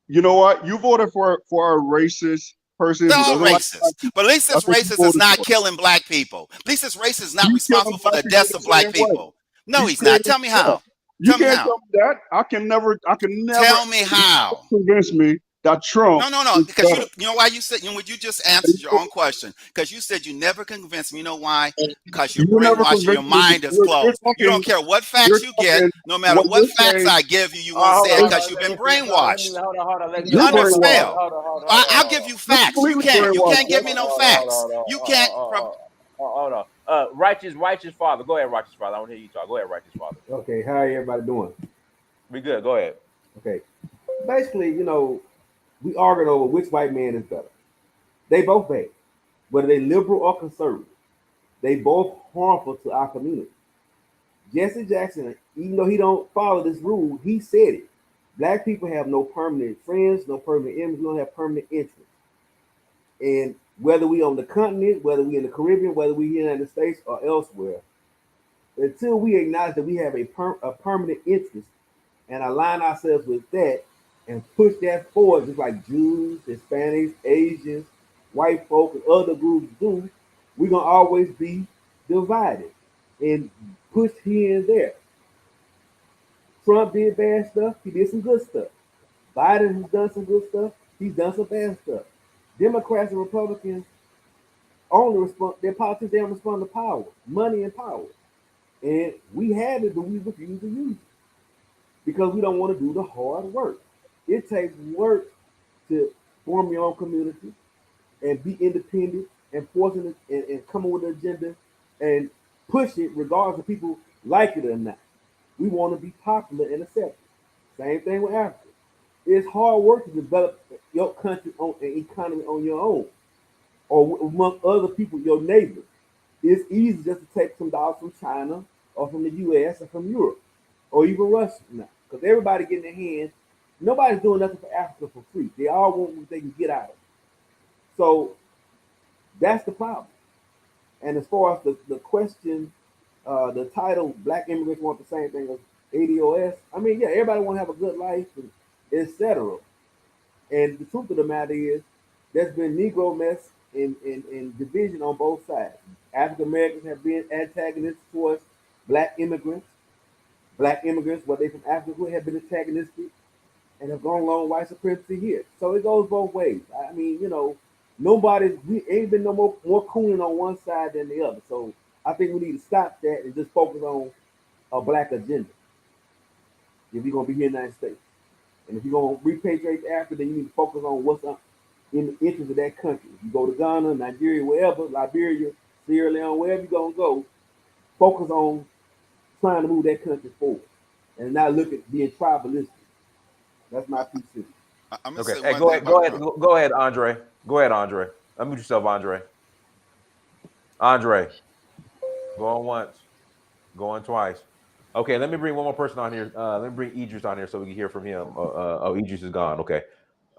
You know what? You voted for a racist person. They're all racist. But at least this racist is not killing black people. At least this racist is not responsible for the deaths of black people. No, he's not. Tell me how. You can't tell me that. I can never tell me how. Convince me that Trump. No. Because you know why you said you just answered your own question. Because you said you never convinced me. You know why? Because you're brainwashed. Your mind is closed. You don't care what facts you get. No matter what facts I give you, you won't say it because you've been brainwashed. You understand? I'll give you facts. You can't give me no facts. You can't. Hold on. Righteous father. Go ahead, righteous father. I want to hear you talk. Go ahead, righteous father. Okay, how are everybody doing? We good. Go ahead. Okay. Basically, we arguing over which white man is better. They both bad. Whether they liberal or conservative, they both harmful to our community. Jesse Jackson, even though he don't follow this rule, he said it. Black people have no permanent friends, no permanent enemies, we don't have permanent interests. And whether we on the continent, whether we in the Caribbean, whether we here in the States or elsewhere, until we acknowledge that we have a permanent interest and align ourselves with that and push that forward, just like Jews, Hispanics, Asians, white folk, and other groups do, we're going to always be divided and pushed here and there. Trump did bad stuff. He did some good stuff. Biden has done some good stuff. He's done some bad stuff. Democrats and Republicans only respond, their politics, they don't respond to power, money and power. And we have it, but we refuse to use it because we don't want to do the hard work. It takes work to form your own community and be independent and forcing it and come up with an agenda and push it regardless of people like it or not. We want to be popular and accepted. Same thing with Africa. It's hard work to develop your country and economy on your own or among other people, your neighbors. It's easy just to take some dollars from China or from the US or from Europe or even Russia now because everybody getting their hands. Nobody's doing nothing for Africa for free. They all want what they can get out of it. So that's the problem. And as far as the question, the title, Black Immigrants Want the Same Thing as ADOS. I mean, yeah, everybody want to have a good life, etc. And the truth of the matter is, there's been Negro mess and division on both sides. African Americans have been antagonists towards Black immigrants. Black immigrants, whether they from Africa, have been antagonistic and have gone along white supremacy here. So it goes both ways. I mean, we ain't been no more cooning on one side than the other. So I think we need to stop that and just focus on a black agenda if you're going to be here in the United States. And if you're going to repatriate Africa, then you need to focus on what's up in the interest of that country. If you go to Ghana, Nigeria, wherever, Liberia, Sierra Leone, wherever you're going to go, focus on trying to move that country forward and not look at being tribalistic. That's my 2 cents. Okay, hey, go ahead, Andre. Go ahead, Andre. Unmute yourself, Andre. Andre, going once, going twice. Okay, let me bring one more person on here. Let me bring Idris on here so we can hear from him. Idris is gone. Okay.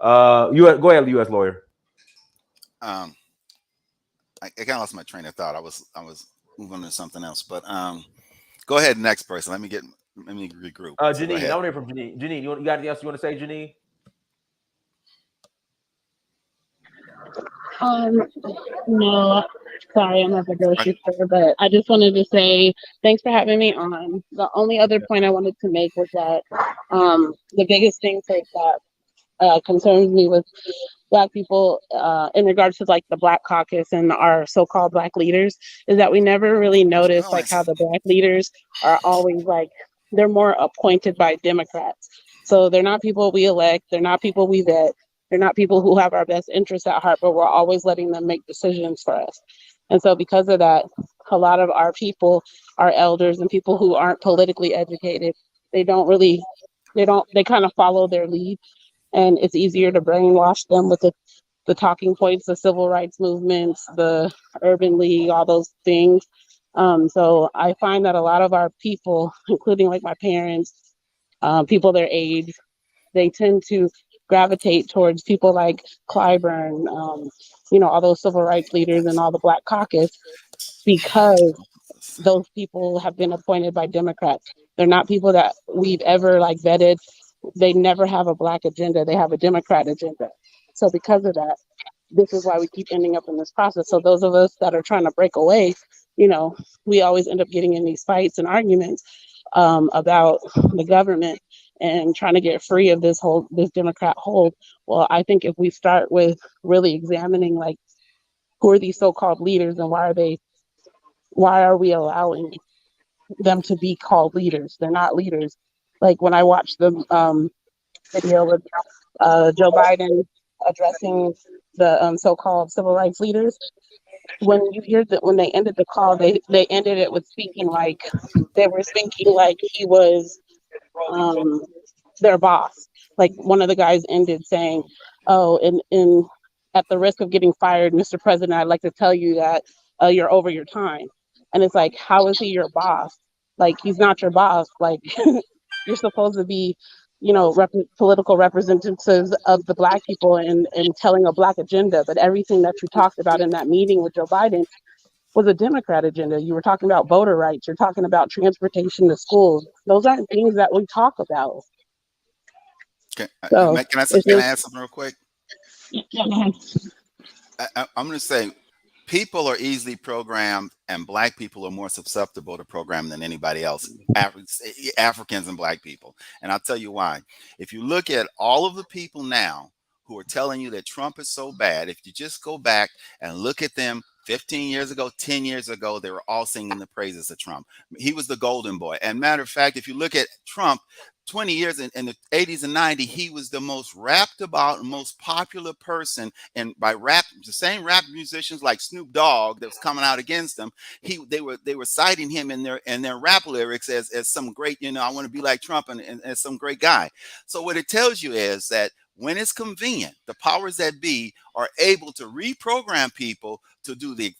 Go ahead, U.S. lawyer. I kind of lost my train of thought. I was moving to something else, but go ahead, next person. Let me regroup. Janine, I want to hear from Janine. Janine, you got anything else you want to say, Janine? No, sorry, I'm at the grocery store, but I just wanted to say thanks for having me on. The only other point I wanted to make was that the biggest thing is that concerns me with Black people in regards to like the Black caucus and our so-called Black leaders is that we never really notice like how the Black leaders are always like they're more appointed by Democrats. So they're not people we elect, they're not people we vet, they're not people who have our best interests at heart, but we're always letting them make decisions for us. And so because of that, a lot of our people, our elders and people who aren't politically educated, they kind of follow their lead, and it's easier to brainwash them with the talking points, the civil rights movements, the urban league, all those things. So I find that a lot of our people, including like my parents, people their age, they tend to gravitate towards people like Clyburn, all those civil rights leaders and all the Black caucus, because those people have been appointed by Democrats. They're not people that we've ever like vetted. They never have a Black agenda. They have a Democrat agenda. So because of that, this is why we keep ending up in this process. So those of us that are trying to break away, we always end up getting in these fights and arguments about the government and trying to get free of this Democrat hold. Well, I think if we start with really examining like who are these so-called leaders and why are we allowing them to be called leaders? They're not leaders. Like when I watched the video with Joe Biden addressing the so-called civil rights leaders, when you hear that when they ended the call, they ended it with speaking like he was their boss. Like one of the guys ended saying, "Oh, in at the risk of getting fired, Mr. President, I'd like to tell you that you're over your time." And it's like, how is he your boss? Like he's not your boss. Like you're supposed to be, political representatives of the Black people and telling a Black agenda. But everything that you talked about in that meeting with Joe Biden was a Democrat agenda. You were talking about voter rights. You're talking about transportation to schools. Those aren't things that we talk about. Can So I add something real quick? I'm going to say people are easily programmed, and Black people are more susceptible to program than anybody else. Africans and Black people. And I'll tell you why. If you look at all of the people now who are telling you that Trump is so bad, if you just go back and look at them 15 years ago, 10 years ago, they were all singing the praises of Trump. He was the golden boy. And matter of fact, if you look at Trump, 20 years in the 80s and 90s, he was the most rapped about and most popular person. And by rap, the same rap musicians like Snoop Dogg that was coming out against him, they were citing him in their rap lyrics as some great, I want to be like Trump and as some great guy. So what it tells you is that when it's convenient, the powers that be are able to reprogram people to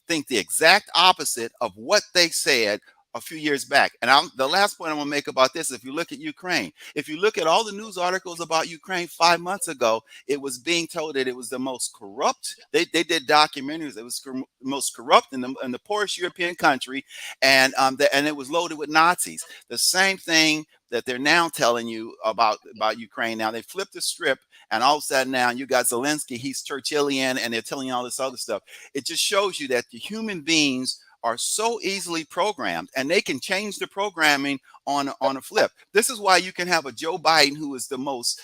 think the exact opposite of what they said a few years back. And the last point I'm going to make about this, if you look at Ukraine, if you look at all the news articles about Ukraine 5 months ago, it was being told that it was the most corrupt. They did documentaries. It was most corrupt in the poorest European country, and it was loaded with Nazis. The same thing that they're now telling you about Ukraine. Now they flipped the script, and all of a sudden now you got Zelensky. He's Churchillian, and they're telling you all this other stuff. It just shows you that the human beings are so easily programmed, and they can change the programming on a flip. This is why you can have a Joe Biden who is the most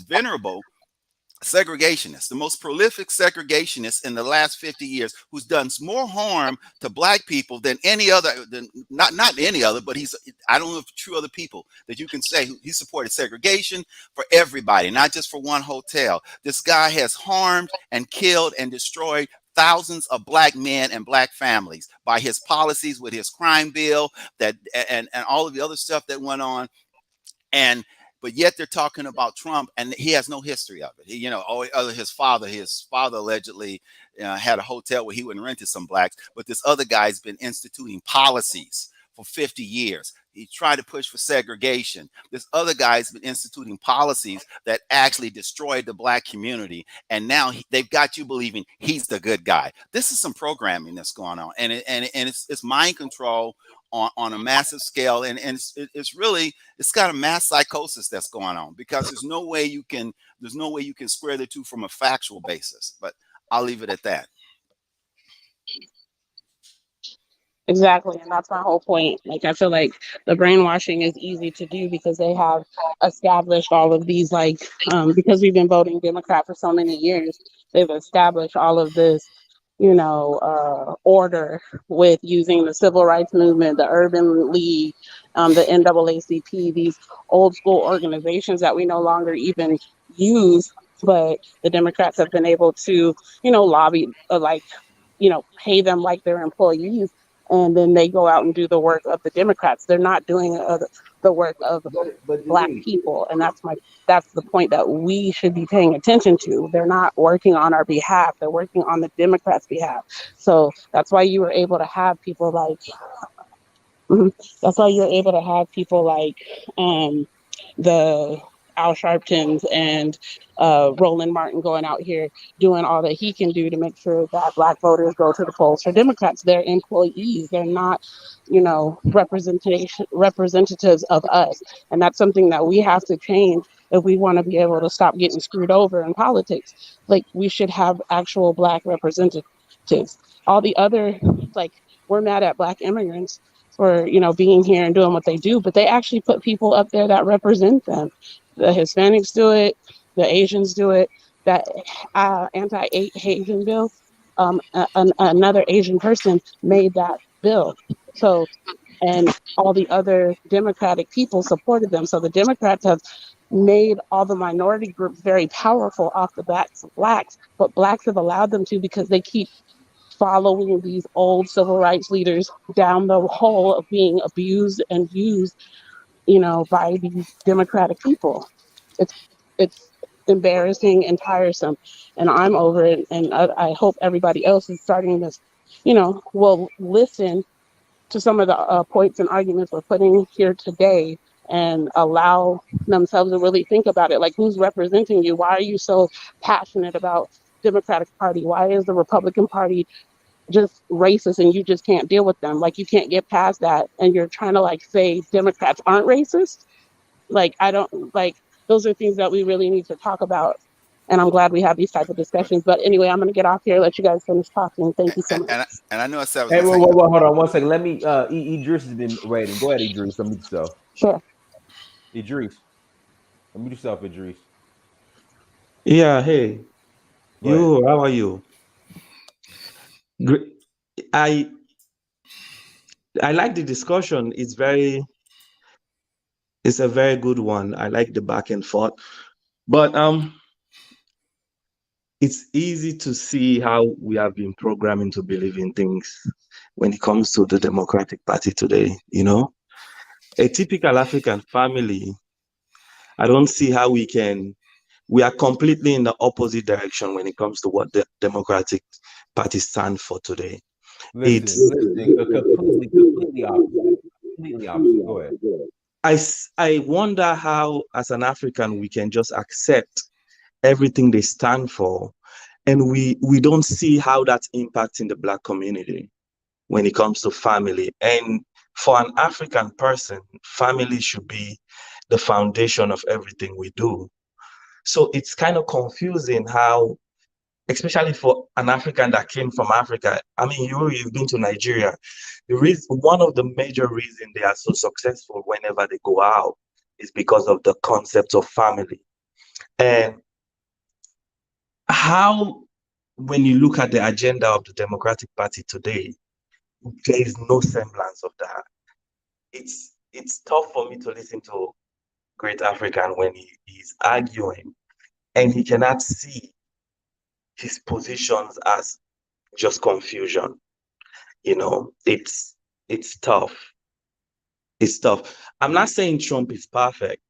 venerable segregationist, the most prolific segregationist in the last 50 years, who's done more harm to Black people than any other, not any other, but I don't know if true other people that you can say he supported segregation for everybody, not just for one hotel. This guy has harmed and killed and destroyed thousands of Black men and Black families by his policies with his crime bill and all of the other stuff that went on. But yet they're talking about Trump, and he has no history of it. His father allegedly had a hotel where he wouldn't rent to some Blacks, but this other guy's been instituting policies for 50 years. He tried to push for segregation. This other guy's been instituting policies that actually destroyed the Black community, and now they've got you believing he's the good guy. This is some programming that's going on, and it's mind control on a massive scale, and it's got a mass psychosis that's going on, because there's no way you can square the two from a factual basis. But I'll leave it at that. Exactly, and that's my whole point. Like, I feel like the brainwashing is easy to do because they have established all of these, like, because we've been voting Democrat for so many years, they've established all of this, order with using the civil rights movement, the Urban League, the NAACP, these old school organizations that we no longer even use, but the Democrats have been able to, lobby, pay them like they're employees, and then they go out and do the work of the Democrats. They're not doing the work of But Black Denise, people, and that's the point that we should be paying attention to. They're not working on our behalf; they're working on the Democrats' behalf. So that's why you were able to have people like. Mhm. That's why you're able to have people like the Al Sharptons and Roland Martin going out here doing all that he can do to make sure that Black voters go to the polls. For Democrats, they're employees. They're not, representatives of us. And that's something that we have to change if we want to be able to stop getting screwed over in politics. Like, we should have actual Black representatives. All the other, like, we're mad at Black immigrants for being here and doing what they do, but they actually put people up there that represent them. The Hispanics do it, the Asians do it. That anti-Asian bill, another Asian person made that bill. So, and all the other Democratic people supported them. So the Democrats have made all the minority groups very powerful off the backs of Blacks, but Blacks have allowed them to because they keep following these old civil rights leaders down the hole of being abused and used, by these Democratic people. It's embarrassing and tiresome, and I'm over it. And I hope everybody else is starting this, will listen to some of the points and arguments we're putting here today and allow themselves to really think about it. Like, who's representing you? Why are you so passionate about Democratic Party? Why is the Republican Party just racist and you just can't deal with them? Like, you can't get past that, and you're trying to say Democrats aren't racist. Like, I don't like, those are things that we really need to talk about, and I'm glad we have these type of discussions. But anyway, I'm going to get off here, let you guys finish talking. Thank you so much. And I know I said I was Hey, going to whoa, say, whoa, whoa, hold on 1 second. Let me. Idris has been waiting. Go ahead, Idris. Unmute yourself. Sure. Idris, unmute yourself, Idris. Yeah, hey, Go ahead. you, how are you? Great. I like the discussion. It's a very good one. I like the back and forth. But it's easy to see how we have been programming to believe in things when it comes to the Democratic Party today, A typical African family, I don't see how we are completely in the opposite direction when it comes to what the Democratic Party stands for today. Listen, completely opposite. Completely opposite. Go ahead. I wonder how, as an African, we can just accept everything they stand for, and we don't see how that's impacting the Black community when it comes to family. And for an African person, family should be the foundation of everything we do. So it's kind of confusing how, especially for an African that came from Africa. I mean, you've been to Nigeria. One of the major reasons they are so successful whenever they go out is because of the concept of family. And how, when you look at the agenda of the Democratic Party today, there is no semblance of that. It's tough for me to listen to Great African when he's arguing and he cannot see his positions as just confusion. It's tough. It's tough. I'm not saying Trump is perfect,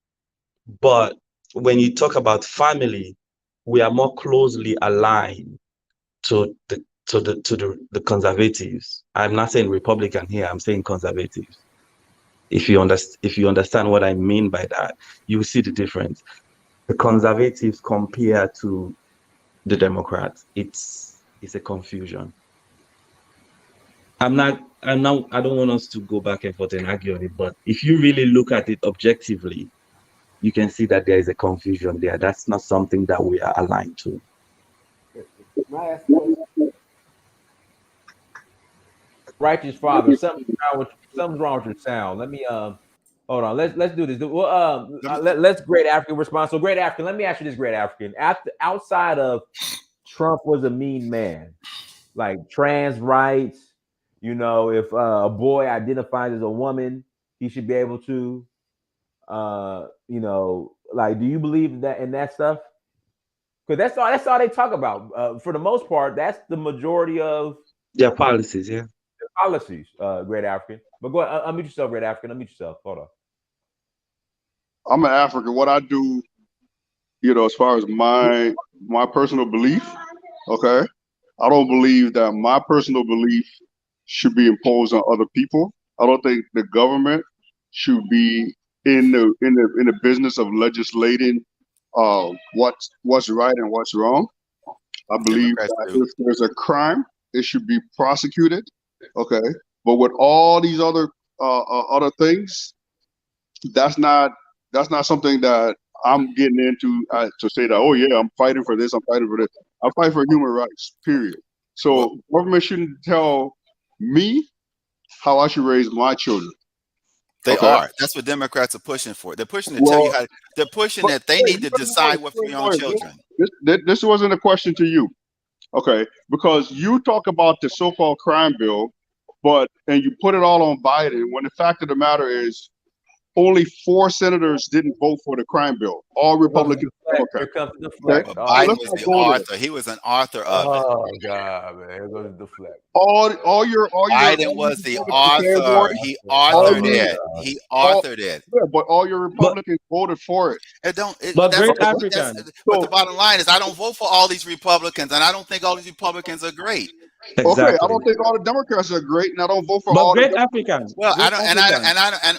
but when you talk about family, we are more closely aligned to the conservatives. I'm not saying Republican here, I'm saying conservatives. If you understand what I mean by that, you will see the difference. The conservatives compare to the Democrats. It's a confusion. I don't want us to go back and forth and argue on it, but if you really look at it objectively, you can see that there is a confusion there. That's not something that we are aligned to. Can I ask a question? Righteous Father. Something's wrong with your sound. Let me hold on. Let's do this. Well, let's Great African response. So Great African, let me ask you this, Great African. Outside of Trump was a mean man, like trans rights, you know, if a boy identifies as a woman, he should be able to you know, like, do you believe that in that stuff? Because that's all they talk about. For the most part, that's the majority of their policies, yeah. Their policies, Great African. But go ahead, unmute yourself, Great African. Unmute yourself. Hold on. I'm an African. What I do, you know, as far as my personal belief, okay, I don't believe that my personal belief should be imposed on other people. I don't think the government should be in the business of legislating what's right and what's wrong. I believe that if there's a crime, it should be prosecuted. Okay, but with all these other things, that's not something that I'm getting into to say that, oh yeah, I'm fighting for this, I'm fighting for this. I fight for human rights, period. So government shouldn't tell me how I should raise my children. They are. That's what Democrats are pushing for. They're pushing to tell you how. They're pushing that they need to decide what for your own children. This wasn't a question to you, okay? Because you talk about the so-called crime bill, and you put it all on Biden, when the fact of the matter is only 4 senators didn't vote for the crime bill. All Republicans. Here comes the deflect. Biden was the author. He was an author of it. Oh God, man! Here goes the deflect. Biden was the author. He authored it. He authored it. Yeah, but all your Republicans voted for it. But the bottom line is, I don't vote for all these Republicans, and I don't think all these Republicans are great. Exactly. Okay, I don't think all the Democrats are great, and I don't vote for all great the Africans. Well, I don't,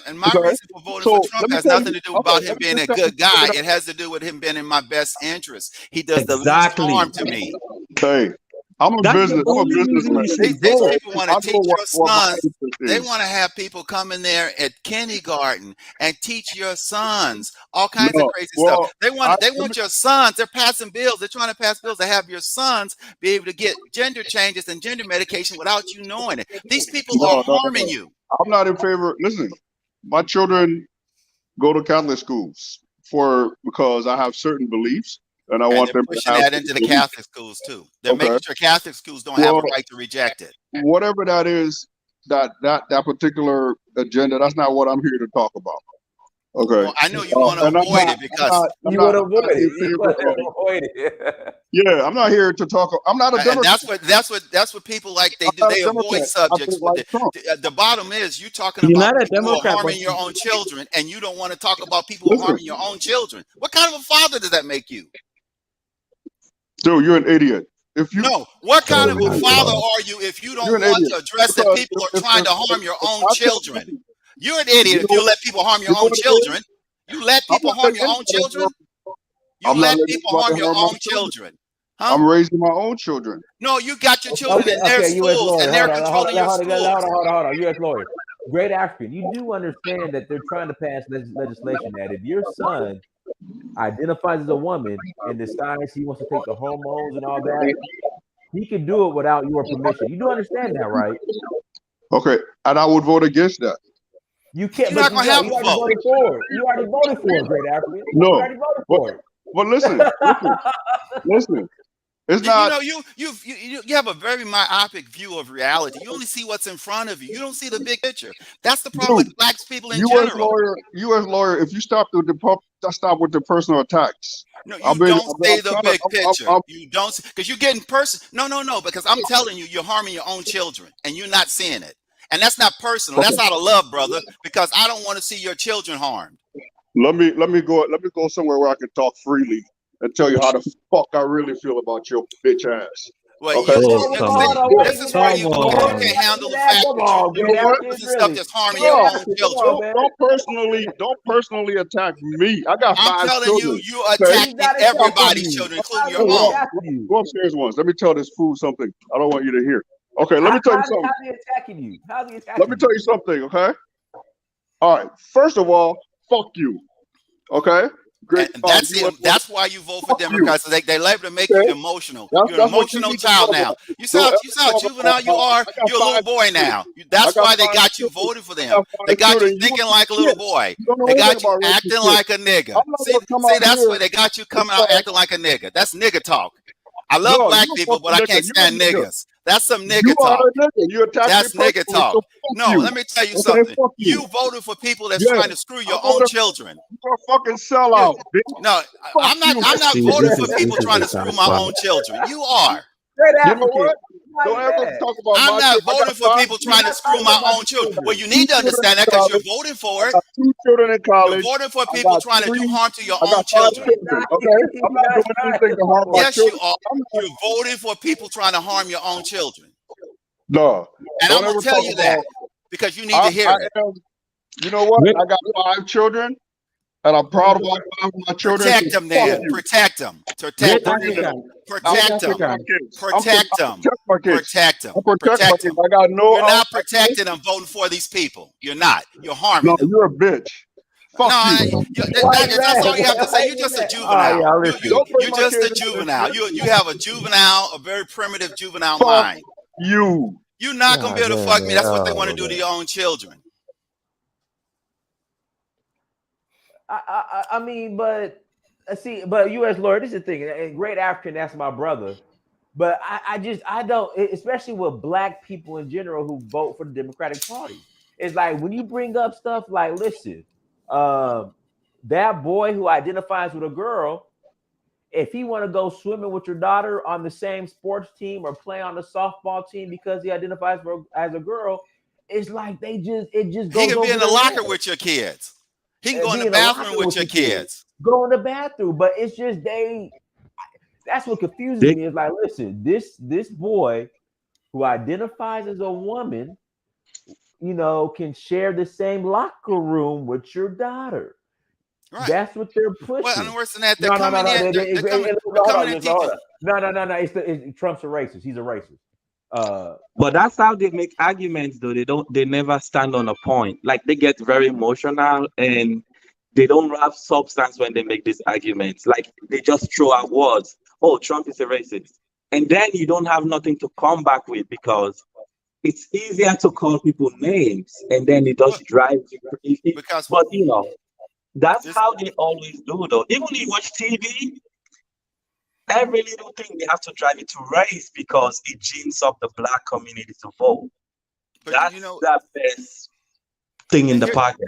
and my reason for voting for Trump has nothing to do about him being a good guy. It has to do with him being in my best interest. He does the least harm to me. Hey, I'm a businessman. These people want to teach your sons. They want to have people come in there at kindergarten and teach your sons all kinds of crazy stuff. They want your sons. They're passing bills. They're trying to pass bills to have your sons be able to get gender changes and gender medication without you knowing it. These people are harming you. I'm not in favor. Listen, my children go to Catholic schools because I have certain beliefs. And I want them to pushing that into the Catholic schools too. They're making sure Catholic schools don't have a right to reject it. Whatever that is, that particular agenda, that's not what I'm here to talk about. Okay. Well, I know you want to avoid it because you want to avoid it. Yeah, I'm not here to talk. I'm not a Democrat. That's what people like. They do. They avoid subjects. The bottom is, you're talking about people who are harming your own children, and you don't want to talk about people who are harming your own children. What kind of a father does that make you? Dude, you're an idiot. What kind of a father are you if you don't want to address that people are trying to harm your own children? You're an idiot if you let people harm your own children. You let people harm your own children? You let people harm your own children. Huh? I'm raising my own children. No, you got your children in their schools, and they're controlling your schools. Hold on, U.S. lawyer. Great African, you do understand that they're trying to pass legislation that if your son identifies as a woman and decides he wants to take the hormones and all that, he can do it without your permission. You do understand that, right? Okay, and I would vote against that. You can't. You're not going to have a vote. You already voted for it, Great African. No, you already voted for it. But listen. It's not. You have a very myopic view of reality. You only see what's in front of you. You don't see the big picture. That's the problem with black people in general. U.S. lawyer, if you stop with the personal attacks. No, you don't see the big picture. You don't, because you're getting No, because I'm telling you, you're harming your own children, and you're not seeing it. And that's not personal. That's out of love, brother. Because I don't want to see your children harmed. Let me go somewhere where I can talk freely and tell you how the fuck I really feel about your bitch ass. Well, this is where you can't handle the fact that you're doing stuff that's harming your own children. Don't personally attack me. I got 5 children. I'm telling you, attacking everybody's children, including your own. Go upstairs once. Let me tell this fool something I don't want you to hear. Okay, let me tell you something. How's he attacking you? Let me tell you something, okay? All right. First of all, fuck you. Okay? Great. And that's You it. That's why you vote for fuck you. Democrats. They label to make Okay. you emotional. That's You're an what you emotional need to child talk now. about. You Don't sound ever talk juvenile you about, are. I got You're a little 5 boy children. now. I That's got why they 5 got you children. voting for I them. got 5 They got you children. You thinking don't like a little shit. boy. You don't know They anything got you about acting relationship. like a nigga. I'm not gonna come See, out that's here. what they got you coming out acting like a nigga. That's nigga talk. I love No, black you're a people, but fucking I nigga. can't You're a stand nigga. niggas. That's some You nigga are talk. a nigga. You attacked me That's nigga personally, talk. so fuck No, you. let me tell you Okay, something. fuck You you. voted for people that's Yeah, trying to screw I your own voted. children. You're a fucking sellout, bitch. No, Fuck I'm not. you. I'm not See, voting this for is people trying the to screw sad my part. own children. You are. Straight You know African. what? Why Don't you ever mad? talk about I'm my not children. I voting got for 5 people You're trying to not children. screw talking my about own your children. Well, children. you 2 need to children understand in that because you're college. voting I for it. got 2 children in You're college. voting for I people got trying to do 3. harm to your I own got 5 children. children. Okay, I'm not That's doing right. anything to harm my Yes, you children. are. I'm not. You're voting for people trying to harm your own children. No, And I'm don't going ever to tell talk you about. that because you need to hear I it. am. You know what? I got 5 children, and I'm proud of all 5 of my children. Protect So them fuck then. you. Protect them. Great Protect them Bring it then. in. African. Great Protect them. My African. kids. Protect I them. protect my kids. Protect I them. protect my Protect kids. them. I got no. You're not protecting them voting for these people. You're not. You're harming No, them. you're a bitch. No, Fuck you. Why you that's mad? all you have to Why say. You're you just a mad? Oh juvenile. yeah, You listen. you Don't bring you're my just kids a into this juvenile. shit. You have a juvenile, a very primitive juvenile Fuck mind. you. You're not gonna be God able to damn, fuck me. man. That's what they want to Oh do to man. your own children. I mean, but see, but U.S. lawyer, this is the thing. A great African, that's my brother. But I don't, especially with black people in general who vote for the Democratic Party. It's like when you bring up stuff like, listen, that boy who identifies with a girl, if he want to go swimming with your daughter on the same sports team or play on the softball team because he identifies as a girl, it's like it just He goes can be over in the their locker head. with your kids. He can And go in be the in a bathroom locker with with your your kids, kids. go in the bathroom. But it's just that's what confuses me. Is like, listen, this boy who identifies as a woman, can share the same locker room with your daughter. Right. That's what they're Well, and pushing. worse than that, they're No, no, no, coming no. in. They're coming. They're Hold coming on, and hold teaching. on. No. It's Trump's a racist. He's a racist. But that's how they make arguments, though. They never stand on a point. Like they get very emotional and they don't have substance when they make these arguments. Like they just throw out words. Oh, Trump is a racist. And then you don't have nothing to come back with because it's easier to call people names and then it just drives you. Because But that's this, how they always do, though. Even when you watch TV, every little thing they have to drive it to race because it gins up the black community to vote. but That's the best thing in the pocket.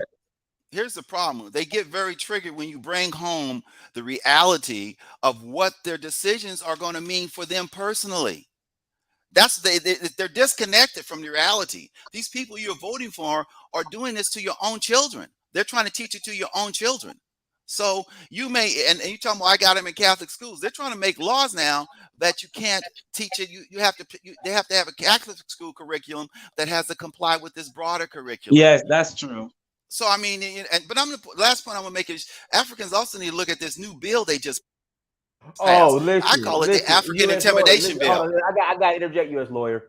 Here's the problem. They get very triggered when you bring home the reality of what their decisions are going to mean for them personally. They're disconnected from the reality. These people you're voting for are doing this to your own children. They're trying to teach it to your own children. So you may, and you talking about I got them in Catholic schools. They're trying to make laws now that you can't teach it. They have to have a Catholic school curriculum that has to comply with this broader curriculum. Yes, that's true. So I mean, but last point I'm gonna make is Africans also need to look at this new bill they just passed. Oh, listen, I call it the African US intimidation lawyer, bill. I got to interject, U.S. lawyer.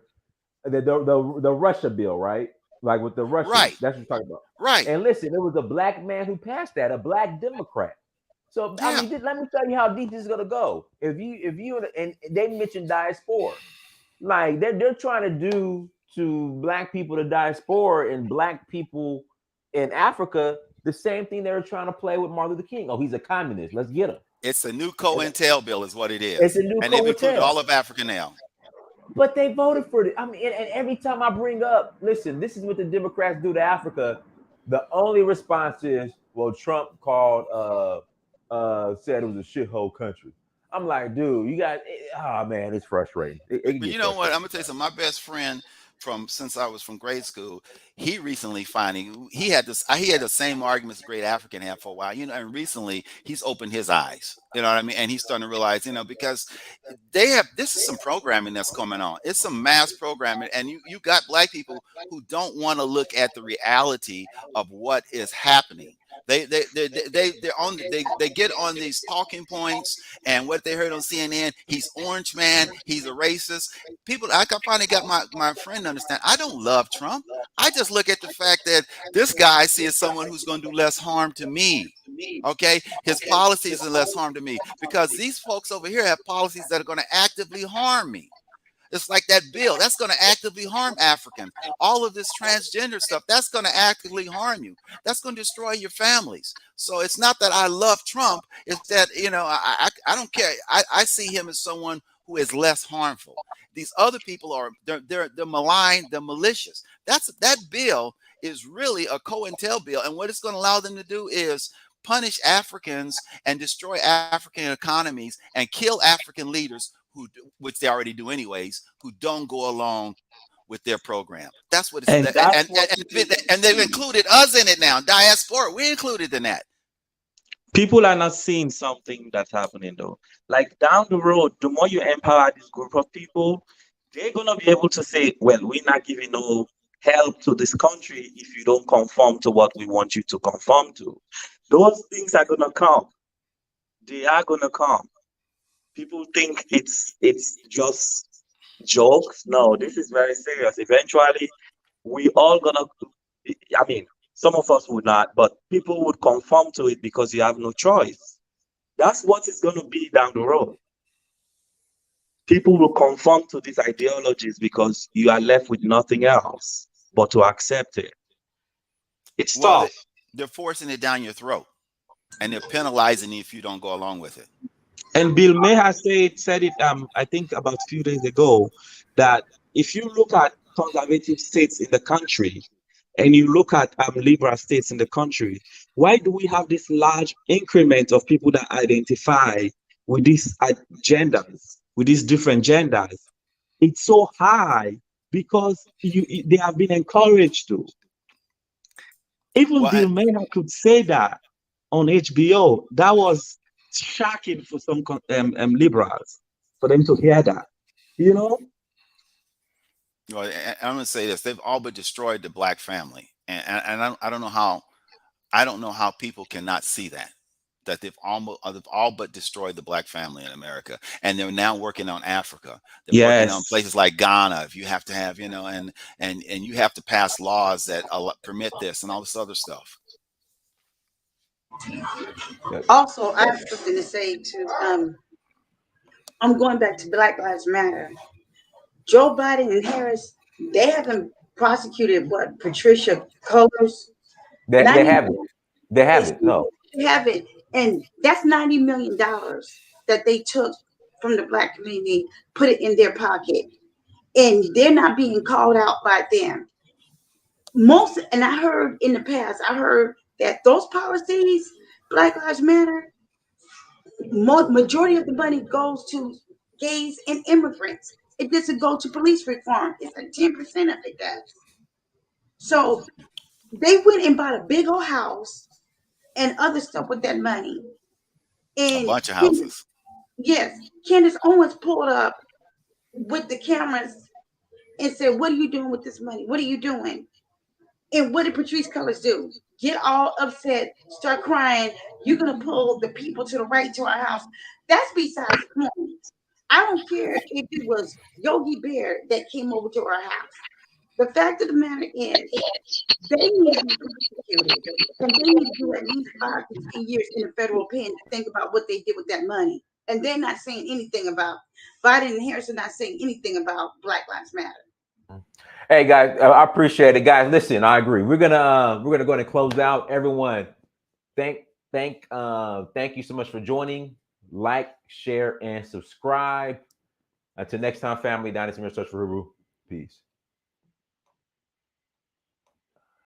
The Russia bill, right? Like with the Russians. Right. That's what you're talking about. Right. And listen, it was a black man who passed that, a black Democrat. So I mean, let me tell you how deep this is gonna go. If you and they mentioned diaspora, like they're trying to do to black people the diaspora and black people in Africa the same thing they were trying to play with Martin Luther King. Oh, he's a communist. Let's get him. It's a new COINTEL bill, is what it is. It's a new and they've included COINTEL. all of Africa now. But they voted for it. I mean, and every time I bring up, listen, this is what the Democrats do to Africa. The only response is, well, Trump called, said it was a shithole country. I'm like, dude, you got, man, it's frustrating. But you know what? I'm gonna tell you something. My best friend since I was from grade school, he recently he had the same arguments great African had for a while, and recently he's opened his eyes, you know what I mean? And he's starting to realize, because this is some programming that's coming on. It's some mass programming, and you got black people who don't want to look at the reality of what is happening. They're on. They get on these talking points and what they heard on CNN. He's orange man. He's a racist. People, I finally got my friend to understand. I don't love Trump. I just look at the fact that this guy I see as someone who's going to do less harm to me. Okay, his policies are less harm to me because these folks over here have policies that are going to actively harm me. It's like that bill that's going to actively harm Africans. All of this transgender stuff that's going to actively harm you. That's going to destroy your families. So it's not that I love Trump. It's that, you know, I don't care. I see him as someone who is less harmful. These other people are they're malign, they're malicious. That bill is really a COINTEL bill, and what it's going to allow them to do is punish Africans and destroy African economies and kill African leaders which they already do anyways, who don't go along with their program. That's what it's and they've included us in it now. Diaspora, we're included in that. People are not seeing something that's happening though. Like down the road, the more you empower this group of people, they're gonna be able to say, well, we're not giving no help to this country if you don't conform to what we want you to conform to. Those things are gonna come. They are gonna come. People think it's just jokes. No, this is very serious. Eventually, we all gonna, I mean, some of us would not, but people would conform to it because you have no choice. That's what it's gonna be down the road. People will conform to these ideologies because you are left with nothing else but to accept it. It's tough. They're forcing it down your throat, and they're penalizing you if you don't go along with it. And Bill May has said it, I think about a few days ago, that if you look at conservative states in the country and you look at liberal states in the country, why do we have this large increment of people that identify with these genders, with these different genders? It's so high because they have been encouraged to. Even Bill Maynard could say that on HBO. That was shocking for some liberals, for them to hear that, you know. Well, I'm gonna say this: they've all but destroyed the black family, and I don't know how people cannot see that they've all but destroyed the black family in America, and they're now working on Africa. They're working on places like Ghana. If you have to have, you know, and you have to pass laws that permit this and all this other stuff. Also, I have something to say too. I'm going back to Black Lives Matter. Joe Biden and Harris, they haven't prosecuted what, Patricia Cullors? They haven't. They haven't. No, they haven't, and that's $90 million that they took from the black community, put it in their pocket, and they're not being called out by them. And I heard in the past, I heard that those policies, Black Lives Matter, majority of the money goes to gays and immigrants. It doesn't go to police reform. It's like 10% of it does. So they went and bought a big old house and other stuff with that money. And a bunch of houses. Yes. Candace Owens pulled up with the cameras and said, what are you doing with this money? What are you doing? And what did Patrice Cullors do? Get all upset, start crying. You're going to pull the people to the right to our house. That's besides the point. I don't care if it was Yogi Bear that came over to our house. The fact of the matter is, they need to be prosecuted. And they need to do at least 5 to 10 years in a federal pen to think about what they did with that money. And they're not saying anything about, Biden and Harris are not saying anything about Black Lives Matter. Hey guys, I appreciate it, guys. Listen, I agree. We're gonna go ahead and close out. Everyone, thank you so much for joining. Like, share, and subscribe. Until next time, family. Dynasty Search for Huru. Peace.